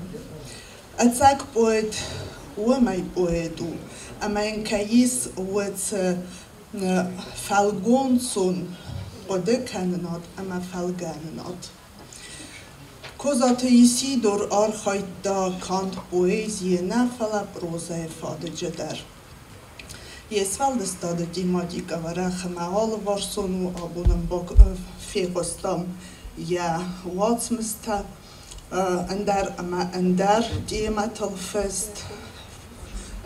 اتاک باید ومی بایدو اما این کیس ود فالگونسون قده کننات اما فالگاننات کوزات ایسی دور آرخایت دا کانت بویزی نفلا بروزه فاده جدر Jesvaldestade dimadiga varachma alvarsonu abunam bok fegostam ja watsmista andar diematal fest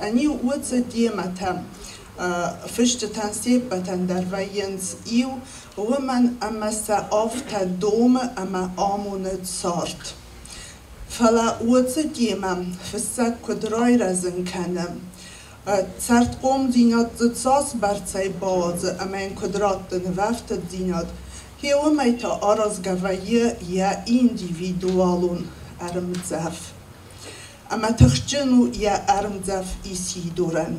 ani utze diematam fishtan sepatan dar vayens iu woman amasa ofta dome ama amunet sort fala utze diemam fesak kodroi razen kanam Царт قوم دینات زدساس برцей باز اما این کدرات نوفت دینات هیو میتا آراز گویه یا ایندیویدوالون ارمزف اما تخجنو یا ارمزف ایسی دورن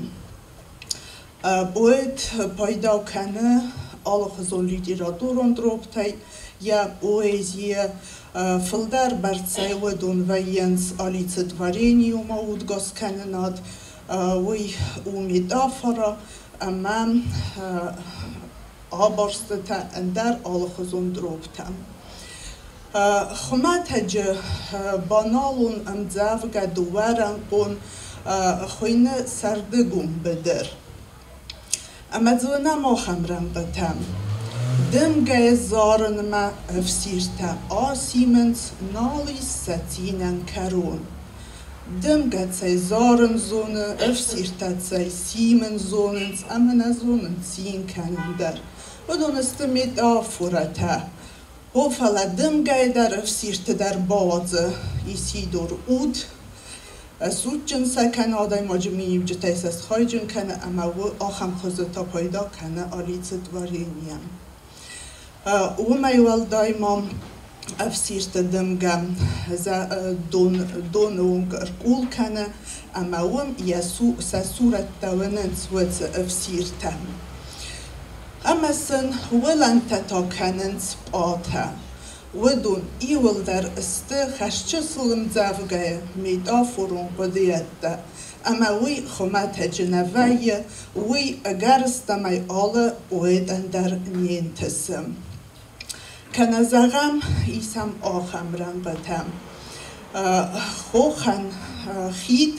باید پایدا کنه آل خزون لیدی را دوران دروبتای یا بویزی فلدر برцей ودون و ینس آلیت دوارینی و مود گاز کننات وی امیدافرا امام آبارسته اندر آل خزون دروبتم خمات هج بانالون امزافگا دوارن قون خوینه سردگون بدر اما زونه ما خمرن بتم دم گه زارن ما افسیرتم آسیمنز نالی ستینن کرون Dem geht sei Sorenzone, öfsirtat sei Siemensonens, Amenazonen ziehen können der. Und dann ist der Metaphorata. Hofala dem geht der öfsirte der Base, Isidor Ud. Sutchen sei keine Adai Majmi, Jetais es Heugen keine, aber auch am Hoseta Poida keine, Alizet Varenian. Umay daimam افسیرت دمگم دون اونگر کول کنه اما وم یسو سصورت توانند سوت افسیرتم اما سن ولن تتا کنند سپاته ودون ایول در است خشچه سلم زفگه میدافورون قدیت اما وی خمت جنوی وی اگرستمی آل اویدن در نینتسم کنزغم ایسم آخم رنگتم خوخن خید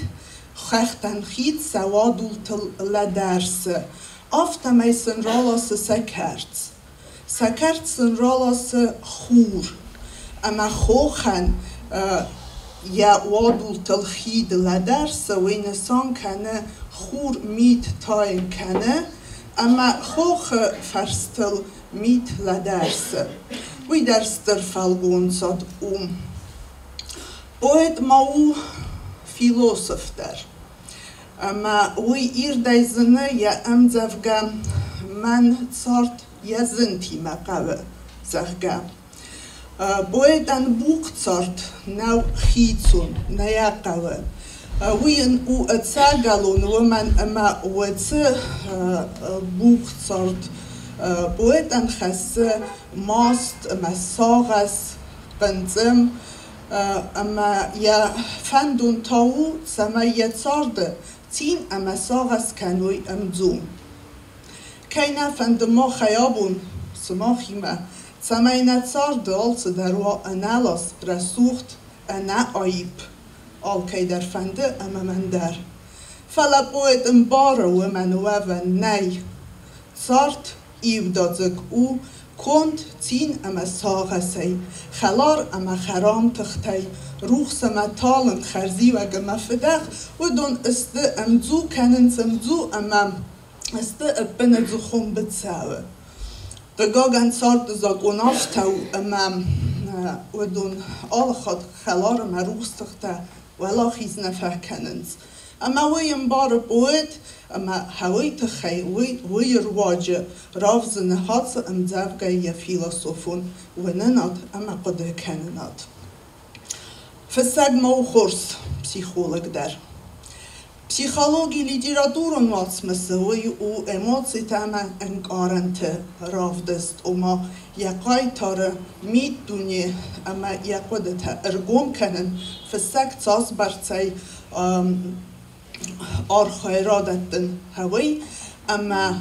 خختن خید سوادولتل لدرس آفتمی سنرالاس سکرت سنرالاس خور اما خوخن یا وادولتل خید لدرس وینسان کنه خور میت تاین کنه اما خوخ فرستل میت لدرس وی درستر فالگون صد باید ما او فیلوسوف در اما وی ایردایزنه یا امزفگم من صارت یا زنتی مقاوه زخگم باید ان بوق صارت نو خیتون نیاقاوه وی او اتساقلون ومن اما ویتس بوق صارت باید ان خسه ماست مساغس قنزم اما یا فندون تاو سمایت سارده تین اما ساغس کنوی امزوم کینا فند ما خیابون سماخیمه سمایت سارده آلس دروا انالاس رسوخت انا آیب آل که در فنده اما من در فلا باید امباره و منوه و نی سارت ایو دادزک او کند تین اما ساغسی خلار اما خرام تختی روح سمتالن خرزی و گمفدخ و دون است امزو کنن سمزو اما است ابنزو خون بتساوه دگاگن سارد زاگونافتو اما و دون آل خود خلار اما روح تخته ولا خیز نفه کننز اما وی امبار باید اما هوی تخی وی رواجه رافز نهاتس امزافگه یا فیلسوفون و نناد اما قده کنناد فسگ مو خورس پسیخولگ در پسیخولوگی لیتراتورون واسمسه وی او اموسی تاما انگارنته رافدست اما یقای تاره مید دونی اما یقوده تا ارگوم کنن فسگ تاس برچای آرخایرادتن هوی اما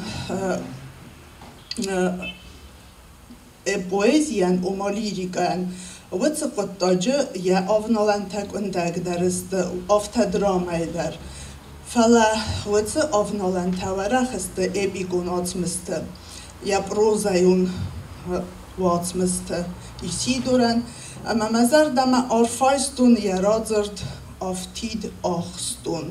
پویزیان و لیریکان وچ قطعه یا آفنالنتک اندک درست آفت درامای در فلا وچ آفنالنت ورخست ابیگون آتمسته یا پروزایون واتمسته ایسی دورن اما مزر دم آرفایستون یا رازرد آفتید آخستون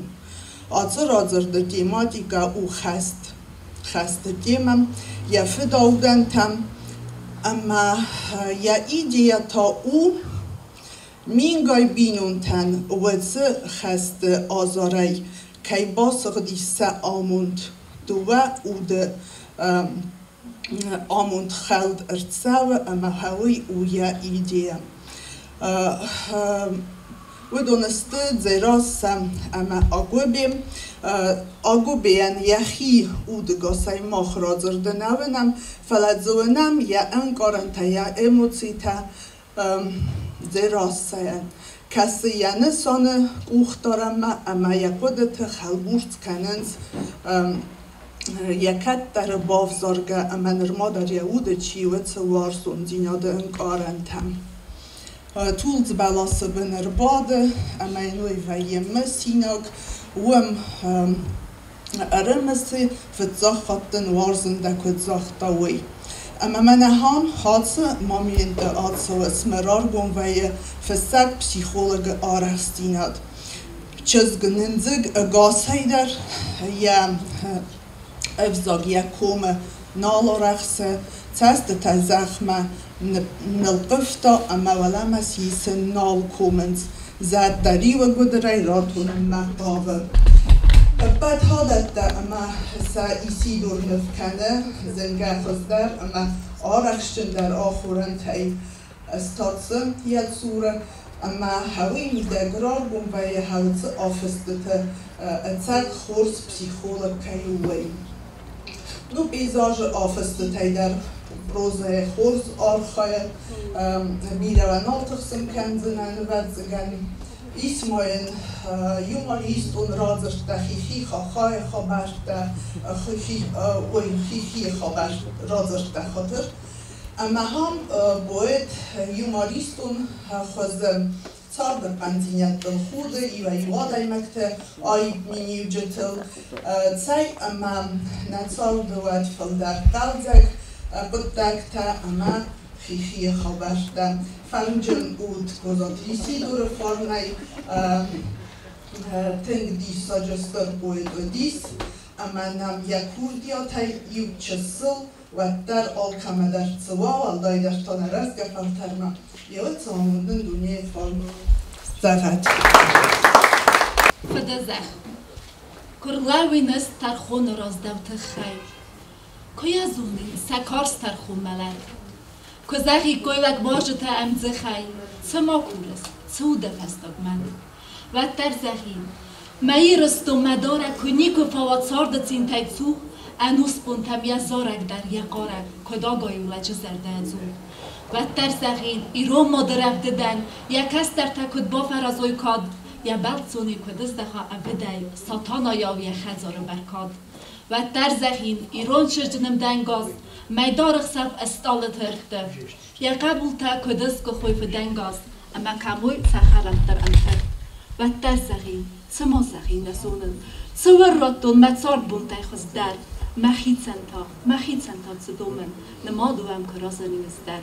آزر آزرد تیماتیکا او خست تیمم یا فداودن تم اما یا ایدیا تا او مینگای بینون تن وز خست آزاری که باسق دیسه آموند دوه او ده آموند خلد ارتساوه اما هوی او یا ایدیا و دونسته زیراسم اما آگو بیان یخی او دگاسای ماخ رازرده نونم فلزونم یا انگارن تا یا اموسی تا زیراساین کسی یا نسانه اوخ دارم اما یا قدت خلبورت کننز یکت در بافزارگه اما نرما در یهود چیوه وارسون دیناده انگارن تم تولز بالاس بنر باده اما اینوی و یمه سیناک وم ارمسی فتزاختن وارزن دکت زاختاوی اما من هان حادثه مامین ده آدسو اسمرار گون و یه فسک پسیخولگ آرستیناد چزگ ننزگ اگاسای در یا افزاگ یا کوم نالو رخصه تست تا زخمه نلقفتا اما ولا مسیس نال کومنز زد داری و گدرای راتون مقاوه بعد حالت در اما سا ایسی دور نفکنه زنگه خزدر اما آرخشن در آخورن تایی استاتسن یاد سوره اما هوی میده گرار بون و یه حالت آفستته اتساق خورس پسیخولگ کهیوی دو پیزاج آفستته در روزه خورس آرخای بیره و نالتخسم کنزنن و زگانی اسماین یوماریستون رازشت خیخی خواهی خبرت خیخی خبرت رازشت خاطر اما هم باید یوماریستون خوزم صار بالبنزينيات بالخوضة يوادي مكتة أي من يوجتل تساي أما نتصال دوات فلدار قلزك بدكتا أما خيخي خبرتا فنجن بود گذاتریسی دور فارنای تنگ دیس ساجستر باید و دیس اما نم یکور دیا تا یو چسل و در آل کمه در سوا و دای در تانرز گفر ترما یاد ساموندن دنیای فارن زفت فدزخ کرلاوی نست ترخون رازدوت خیل کویا زونی سکارس ترخون ملد کزاخی کویلک باجت امزه خیل سما کورس سوده فستاگ من و تر زخین مایی رستو مداره کنیکو فواد سارد چین تایتسو انوس بونتم یا زارک در یقارک کدا گایولا چه زرده ازو و تر زخین ایرو مادرف ددن یا کس در تکد با فرازوی کاد یا بلد زونی کدز دخوا ابدای ساتانا یاوی خزار برکاد و در زخین ایران شجنم دنگاز میدارخ صف استال ترخته یا قبول تا کدز که خویف دنگاز اما کموی سخرم در انتر و در زخین سما زخین نسونن سور راتون متصار بون تایخوز در مخید سنتا زدومن نمادو هم که رازنی مستر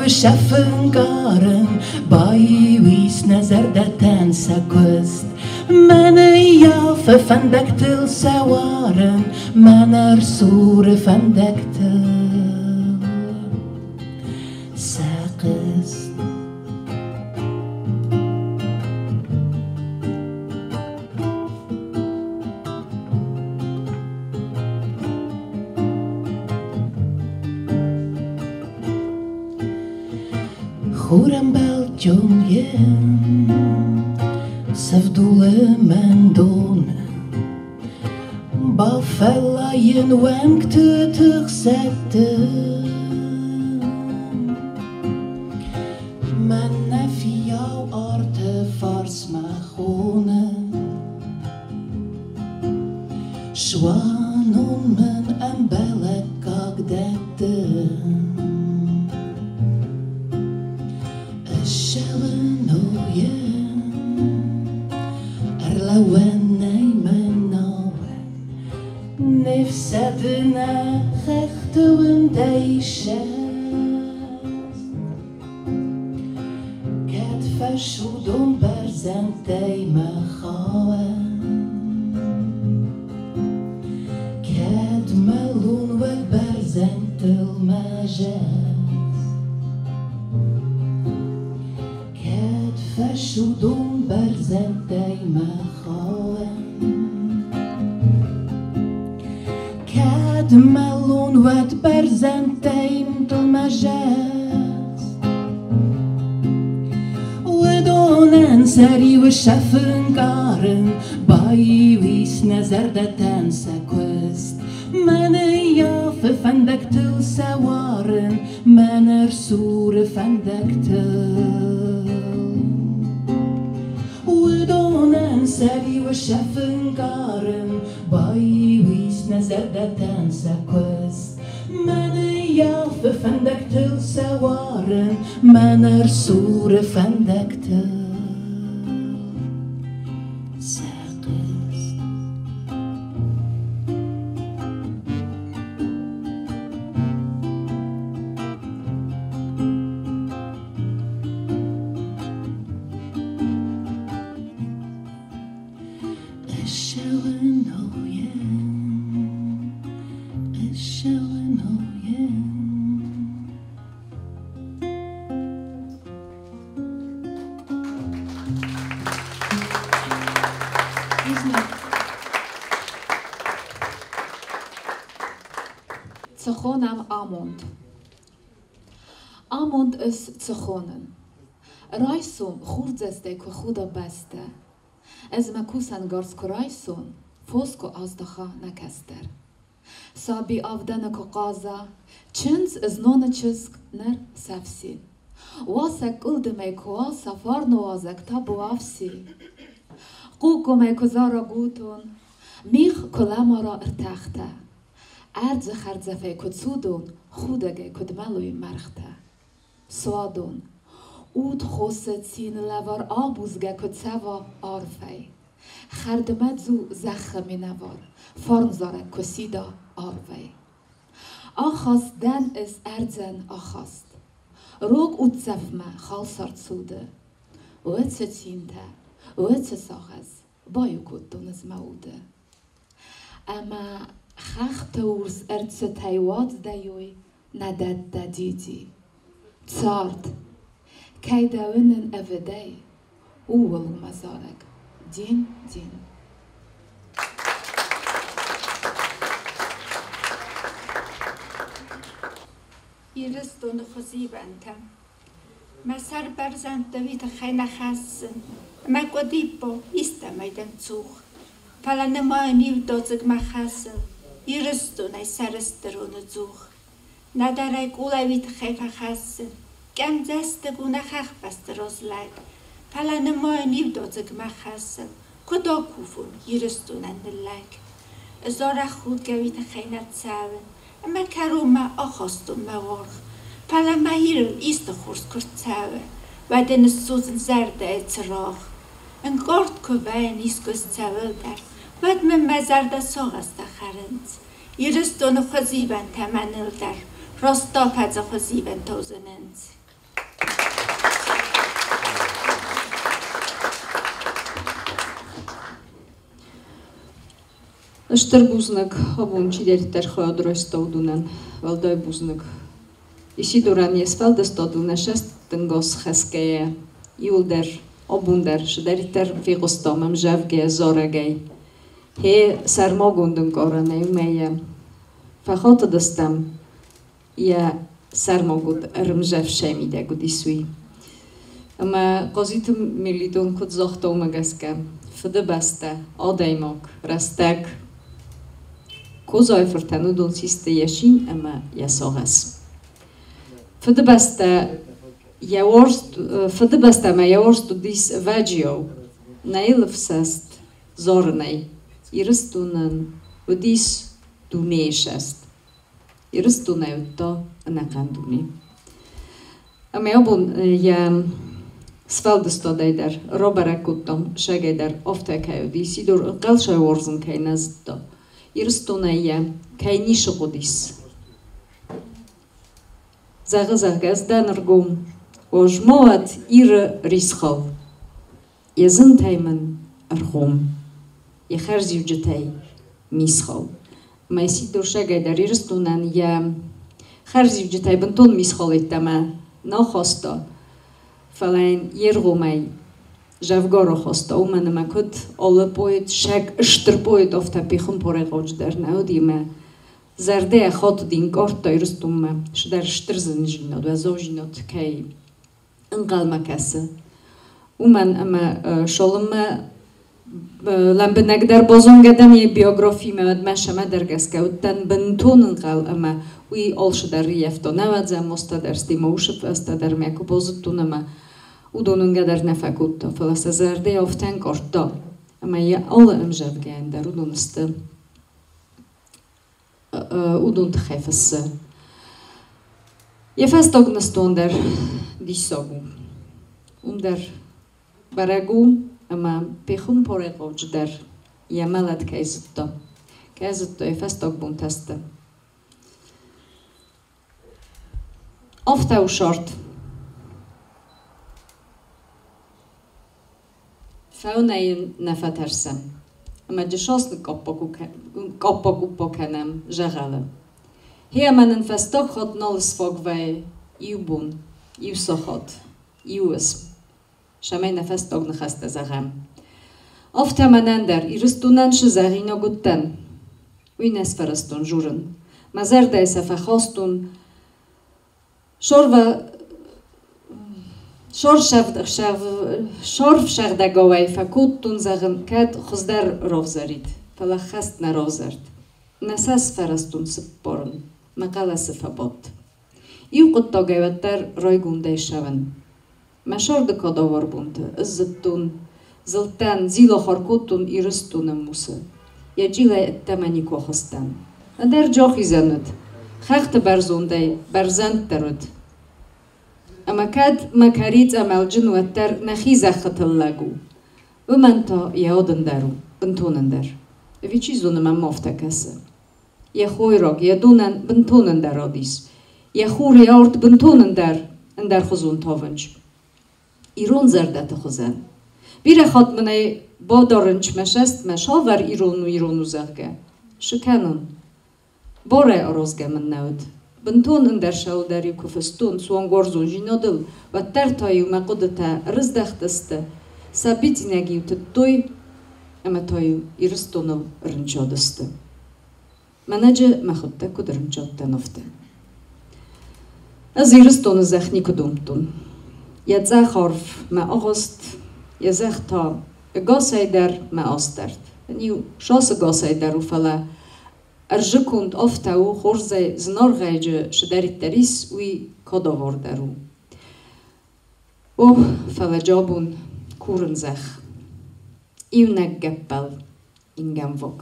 Schaffen garen bei wis nazar datan sakust meine ja verfandaktel sawaren manar sur fandaktel sakust خورم بلجم یم سفدول من دونه با فلاین وانگ تتخ سته من نفیا آرت فارس مخونه شوانون من انبلک اگدته نفسدنا خختون ديشاز كاد فرشودون برزن دايما خاوان كاد ملون وبرزن المجاز verschudum berzentei mechaen Cad melon wet berzenteim del majest Wedonen seri we schaffen garen Bei wis nezerdeten sequest Meine jaffe fendektil sewaren Mener sure fendektil Wedonen seri we schaffen garen Bei wis nezerdeten sequest Meine jaffe fendektil sewaren Mener sure fendektil Tzochonam Amond. Amond is tzochonen. Raisum churdzeste ko chuda beste. Ez me kusan garsko raisum, fosko azdacha nekester. Sabi avdana ko qaza, chins is nonachisk ner sefsi. Wasek uldemei ko safarno azek tabu afsi. Qukumei ko zara gutun, mich kolamara ertachte. Erdze cherdzefe kod sudon, chudege kod melui merchte. Soadon, ud choset sin levar abuzge kod seva arfei. Cherdemedzu zeche minevar, farnzare kosida arvei. Achas den is erdzen achast. Rog utzefme chalsart sude. Oetse tinte, oetse saches, bajukut dones maude. Ama Chachtours erzeteiwad dajoi nadet dadidi. Tsart, kei daunen evedei, uwel mazarek, din. Iriston khosibanta. Masar berzant David khayna khassen. Ma qodipo istamaidan tsukh. Falanema niv dozig ma khassen. Iriston ay saresteron tsukh. Nadaray kulavit khayfa khassen. Kan zaste guna khakh pastrozlag. Falanema niv dozig ma khassen. Kodokufun iriston andelag. Zora khud gavit khayna tsaven. Ama karoma achastum mawarg. Pala mahirul is de chors kurtsawe. Waden is sozen zerde etzerach. Een gort kowein is kustsawe dar. Wad me mazarda sogas da charent. Iris dono chaziban tamanil dar. Rostop hadza chaziban tozenent. Աշտրբուզնակ հովունչի դեր խոյադրոյս տոդունան, վալդոյ բուզնակ։ Իշի դուրան եսվալ դստոդունը շեստ տնգոս խեսկեյը, իուլ դեր, obundar, շդերի տեր վիղուստոմեմ ժավգե, զորագեյ, հե սարմոգունդն կորանեյում էյը, վախոտը դստամ, իա սարմոգուդ ըրմժավ շեմիդե գուդիսուի։ Ama qozitım millidon kod zohtoma gaska, fıdı basta, odaymok, rastak, kozay fırtanudon siste yaşin ama yasogas. Fıdı basta ma yaworstu dis vagio, nailvsast, zornay, iristunan, udis duneşast, iristunay utto anakanduni. Ama obun ya Svaldestodaydar, Robarakuttom, Segeydar, Oftekajodi, Sidur, Galsajorzen kajnazdo, Irstonaja, Kajnishogodis. Zagazagazdanargum, Ojmoat ir Rischov, Yazentaiman Arhom, Yaharzivjetay, Mischov. Ma Sidur Segeydar, Irstonan, ya Harzivjetay, Benton Mischovitama, Nohosto. Falein Jeromei Javgoro khosta u men makut alle poet shag ishter poet of ta pikhum pore gojder naudime zerde khot din korto irstum shder shtrzen jinod ve zojinot kay inqal makase u men ama sholma لامبنقدر بازون قدم یه بیوگرافی میاد مشما درگست که ودن بنتونن قال اما وی آلش در ریفت و نوادزم مستدرستی موشف استدر میکو بازتون اما ودونن قدر نفکوت تا فلس زرده افتن کرد اما یه آل امجد گین در ودونست ودون تخیفس یه فست آگنستون در دیساگو در برگو اما پیخون پاره قوچ در یملت کیزت فستاق بون تسته آفته و شارت فاونه نفترسم اما جشاست کپا گوپا کنم جغاله هی من فستاق خود نالس فاق وی یو بون یو سخات یو اسم شمای نفس تاگ نخسته زغم. آفته منن در ایرستونن شزغینا گوتن. وی نس فرستون جورن. مزر دای سفه خواستون. شرف شغدگاوی فکوتون زغن کد خزدر روزارید. فلا خست نروزارد. نساس فرستون سپارن. مقاله سفه باد. ایو قد تاگیوتر رای گونده شون. مشارد کاداور بونده، ازتون، زلتن، زیلا خارکوتون ایرستون موسه. یا جیله اتمنی که خستن. در جاخی زند، خخت برزونده، برزند درد. اما کد مکارید عمل جنوتر نخیزه خطل لگو. و من تا یادن درو، بنتونن در. وی چیزون من مافته کسه. یه خوی راگ، یه دونن بنتونن در آدیس. یه خوری آرد بنتونن در خزون تاونج. ایران زردت خوزن. بیره خود منه با دارنچ مشست مشاور ایرانو زرگه. شکنن. باره آرازگه من نود. بنتون اندر شاو داری کفستون سوان گرزون جینادل و تر تایو مقودتا رزدختسته. سابیتی نگیو تدوی اما تایو ایرستونو رنچادسته. منجه مخودتا کد رنچادتا نفته. از ایرستونو زخنی کدومتون. یه زخارف ما آغست یه زخ تا گاسای در ما آسترد نیو شاس گاسای در و فلا ارجکند آفته و خورزه زنار غیجه شدرید دریس وی کاداوار درو او فلا جابون کورن زخ ایو نگبل اینگم وگ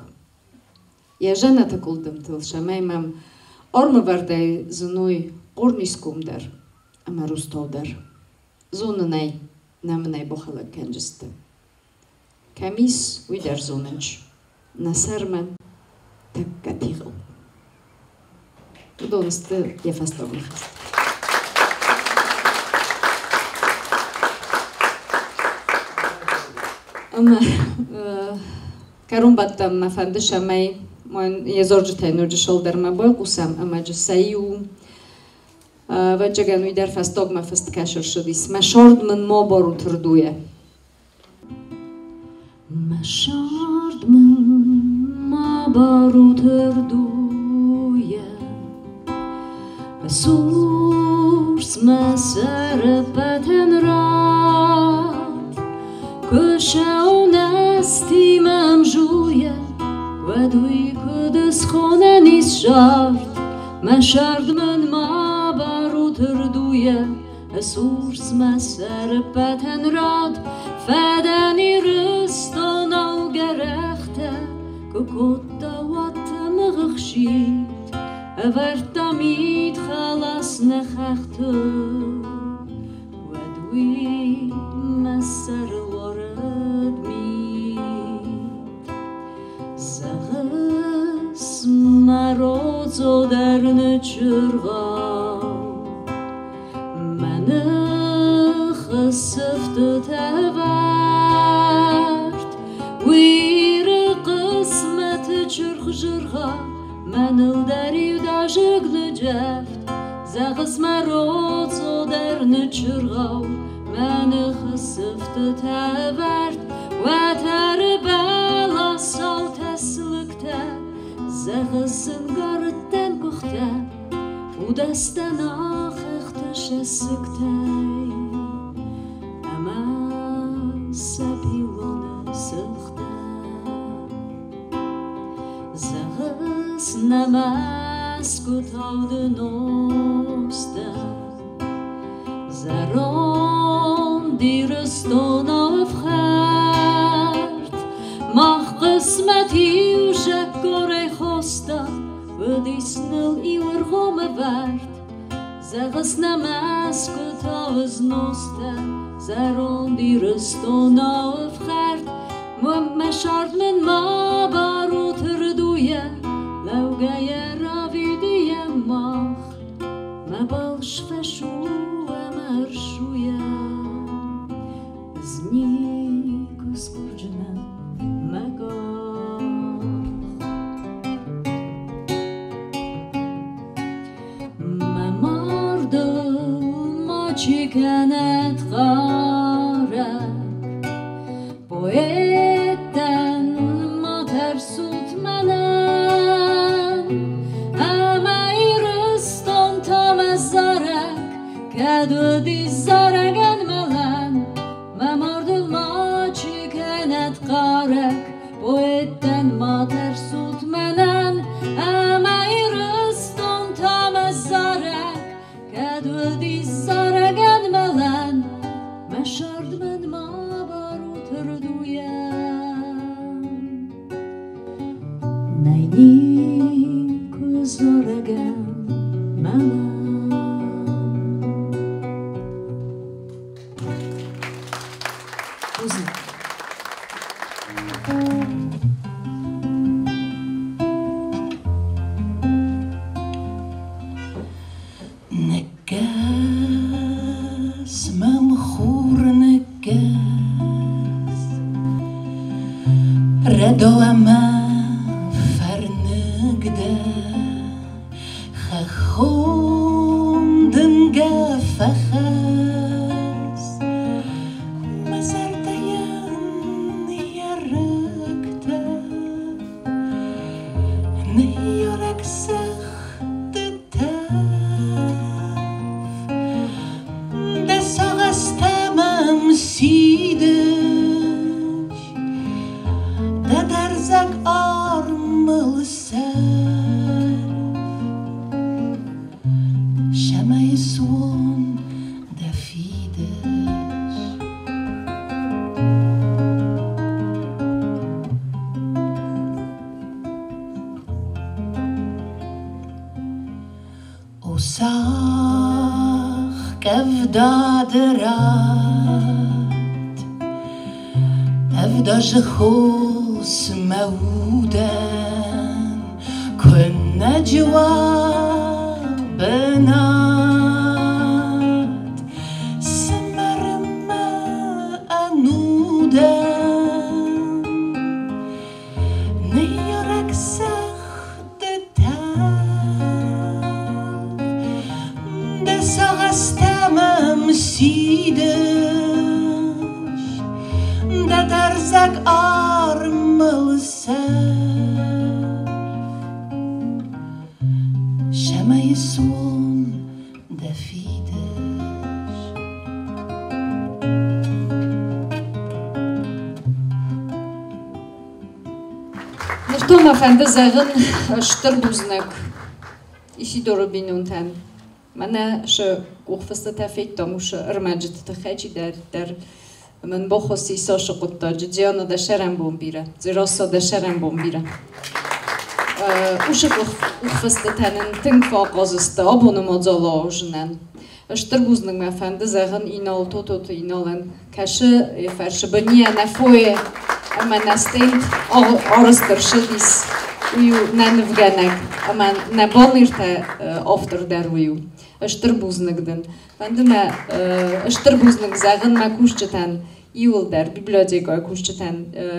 یه جنت کلدم تل شمایمم آرم ورده زنوی قرنیسکوم در اما روستال در زوننای نمنای بخلا کنجسته. کمیس وی در زوننج. نصر من تکتیغل. دونسته یه فستاق نخست. اما کرون بدم مفندش همه من یه زرج تینورج شل در مبای قسم اما جسیو و جگنوی در فستاق ما فست کشر شدیس مشارد من ما بارو تردویه مشارد من ما بارو تردویه و سورس ما سر پتن راد کشه نستی من جویه و دوی کدس خونه نیست شارد مشارد من ما تردویه سورس مسر پتن راد فدنی رستان او گرخته که کتا وات مغخشید اورتامید خلاص نخخته و دوی مسر وارد مید زغس مرازو در نچرغا خسفت تورد ویر قسمت چرخ جرغا منو داری و داجگ نجفت زغس مرازو در نچرغا من خسفت تبرد و تربلا صوت سلکته زغسن گردن گخته و دستن آخختش سکته اما سبیلون سخته زغس نمس گتاد نوسته زران دیرستان افخرد ماه قسمتی و شکر خوسته و دیسنل ایور غم ورد زغس نمس کتاز نوسته زران دیرستان افخرد مشارد من ما بارو تردویه لوگه راویدیه ماه مبالش فشو مرشویه زنی کسکرجنه مگاه مماردم ما چکنت غارک بایدن ما ترسوت منن همه ایرستان تا مزارک کدو دی زارگن ملن مماردم ما چکنت غارک بایدن ما ترسوت منن همه ایرستان تا مزارک کدو دی زارگن ملن مشارد من ما Найди козорога мала. نقاس ممخور نقاس ردو أما خوندن فخاس مزردين يركتا نيورك سخت التاف دس غستمم سيدش دا درزك أرمل Son da fides O sach kevdaderat Evda jechos maudan Kunna jawabna Da darzak armalı ser Şemeyi son da fides Nirtoma fende zeggen Störbuznek Isi dorobinunten Mana się główka ta fejta muszę armadzić te chęci der من بخواستی ساش قطع جدیان در شرم بومبیره زیراسا در شرم بومبیره اوش گفته تنن تنگ فاقازسته آبونه مزالا جنن اشتر بوزنگ مفنده زغن اینال تو اینالن کشه فرش بنیه نفوی اما نستید آرستر شدیس ویو ننفگنگ اما نبانیرته آفتر در ویو اشتر بوزنگدن فنده ما اشتر بوزنگ زغن ما کوشتن Iul der biblioteka kushchetan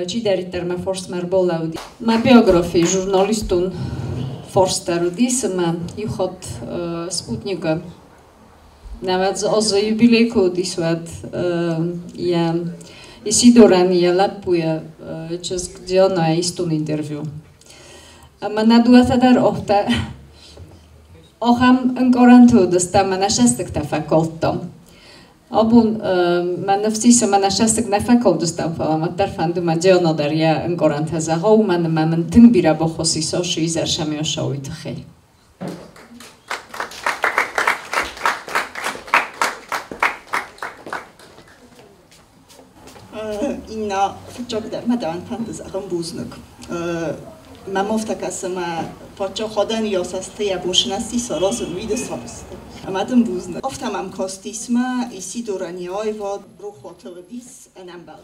chi der ma forsmar bolaudi ma biografii jurnalistun forstaru disma juhot Sputnika Nawet az jubilejku disłat ja Isidora nie lapuje przez gdzie ona istun interview. Ma naduata dar ofta ocham încorantu desta mana șastek ta facultam. Abun mana vsisa mana șastek na facultam fala ma tarfandu ma geono dar ja încoranta za hau mana mamen tingbira bohosi so și zar șamio șauit khel. Inna csak de medan fantaz ambuznak. Mamofta sama pocho khodan yosast ya bushnasti soros uide soros. Amadım buznak. Ofta mam kostisma Isidorani ayvad ruhotlodis anambal.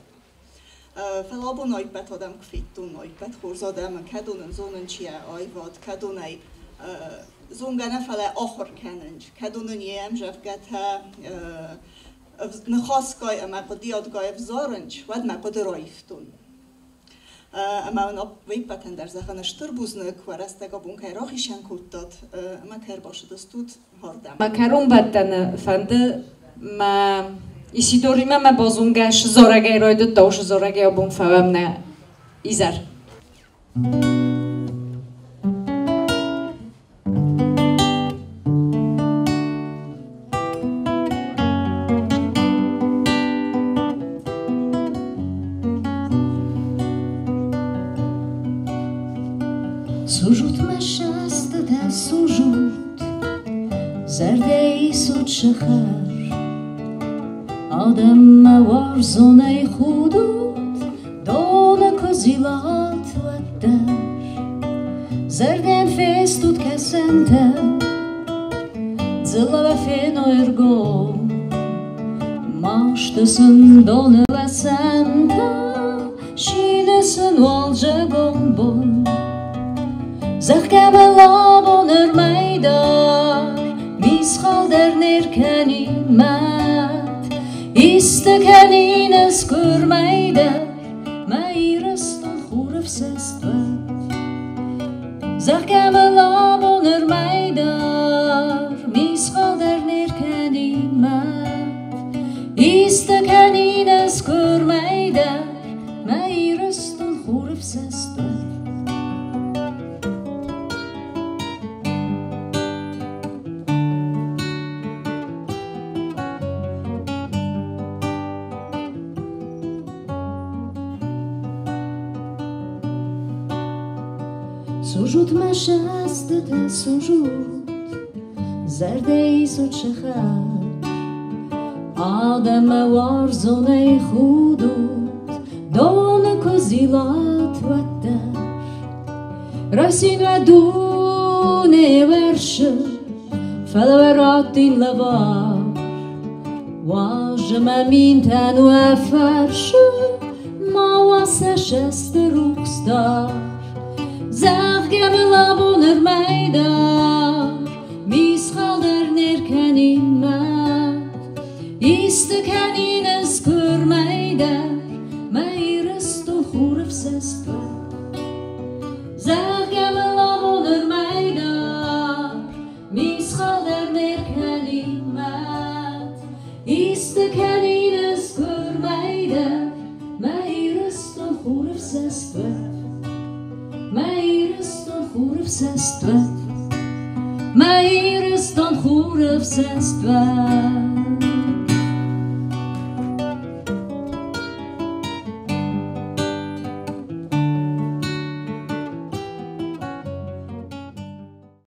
Falabo noipet adam kvittun noipet horzadam kadunun zonunchia ayvad kadunai zongana fala akhir kananj kadunun yem jafgata نخواستگاه اما دیادگاه افزارنج ود مقد رایفتون اما اون ویپتن در زخن اشتر بوزنک و رستگاه بون که راخیشن کودداد اما کر باشه دستود هاردم ما کرون بدن فنده ما ایسیدوری ما بازونگش زارگه رایدد داوش زارگه بون فهم نه ایزر سجود مشست در سجود زرده سود شخر آدم موار زونه خودود دانه کزیلات و در زردن فستود کسنته زلا و فنو ارگو ماشتسın دانه و سنته شینسın والجه گنبون Zahkebe labon örmeydar Miskhal der nerkenimet İstekeniniz görmeydar Meyrastan khuruf sestver Zahkebe labon örmeydar Miskhal der nerkenimet İstekeniniz görmeydar Meyrastan khuruf sestver سجود مشست ده سجود زرده سود شخر آدم وارزونه خودود دون کزیلات و در رسین و دونه ورشه فلوراتین لوار واجم امین تن و فرشه ما واسه شست روکستار Zahgem labon örmeydar Miskhal der nerkenimet İstekeniniz görmeydar Meyrastan khuruf sestver Zahgem labon örmeydar Miskhal der nerkenimet İstekeniniz görmeydar Meyrastan khuruf sestver Meyrastan khuruf sestver Meyrastan khuruf sestver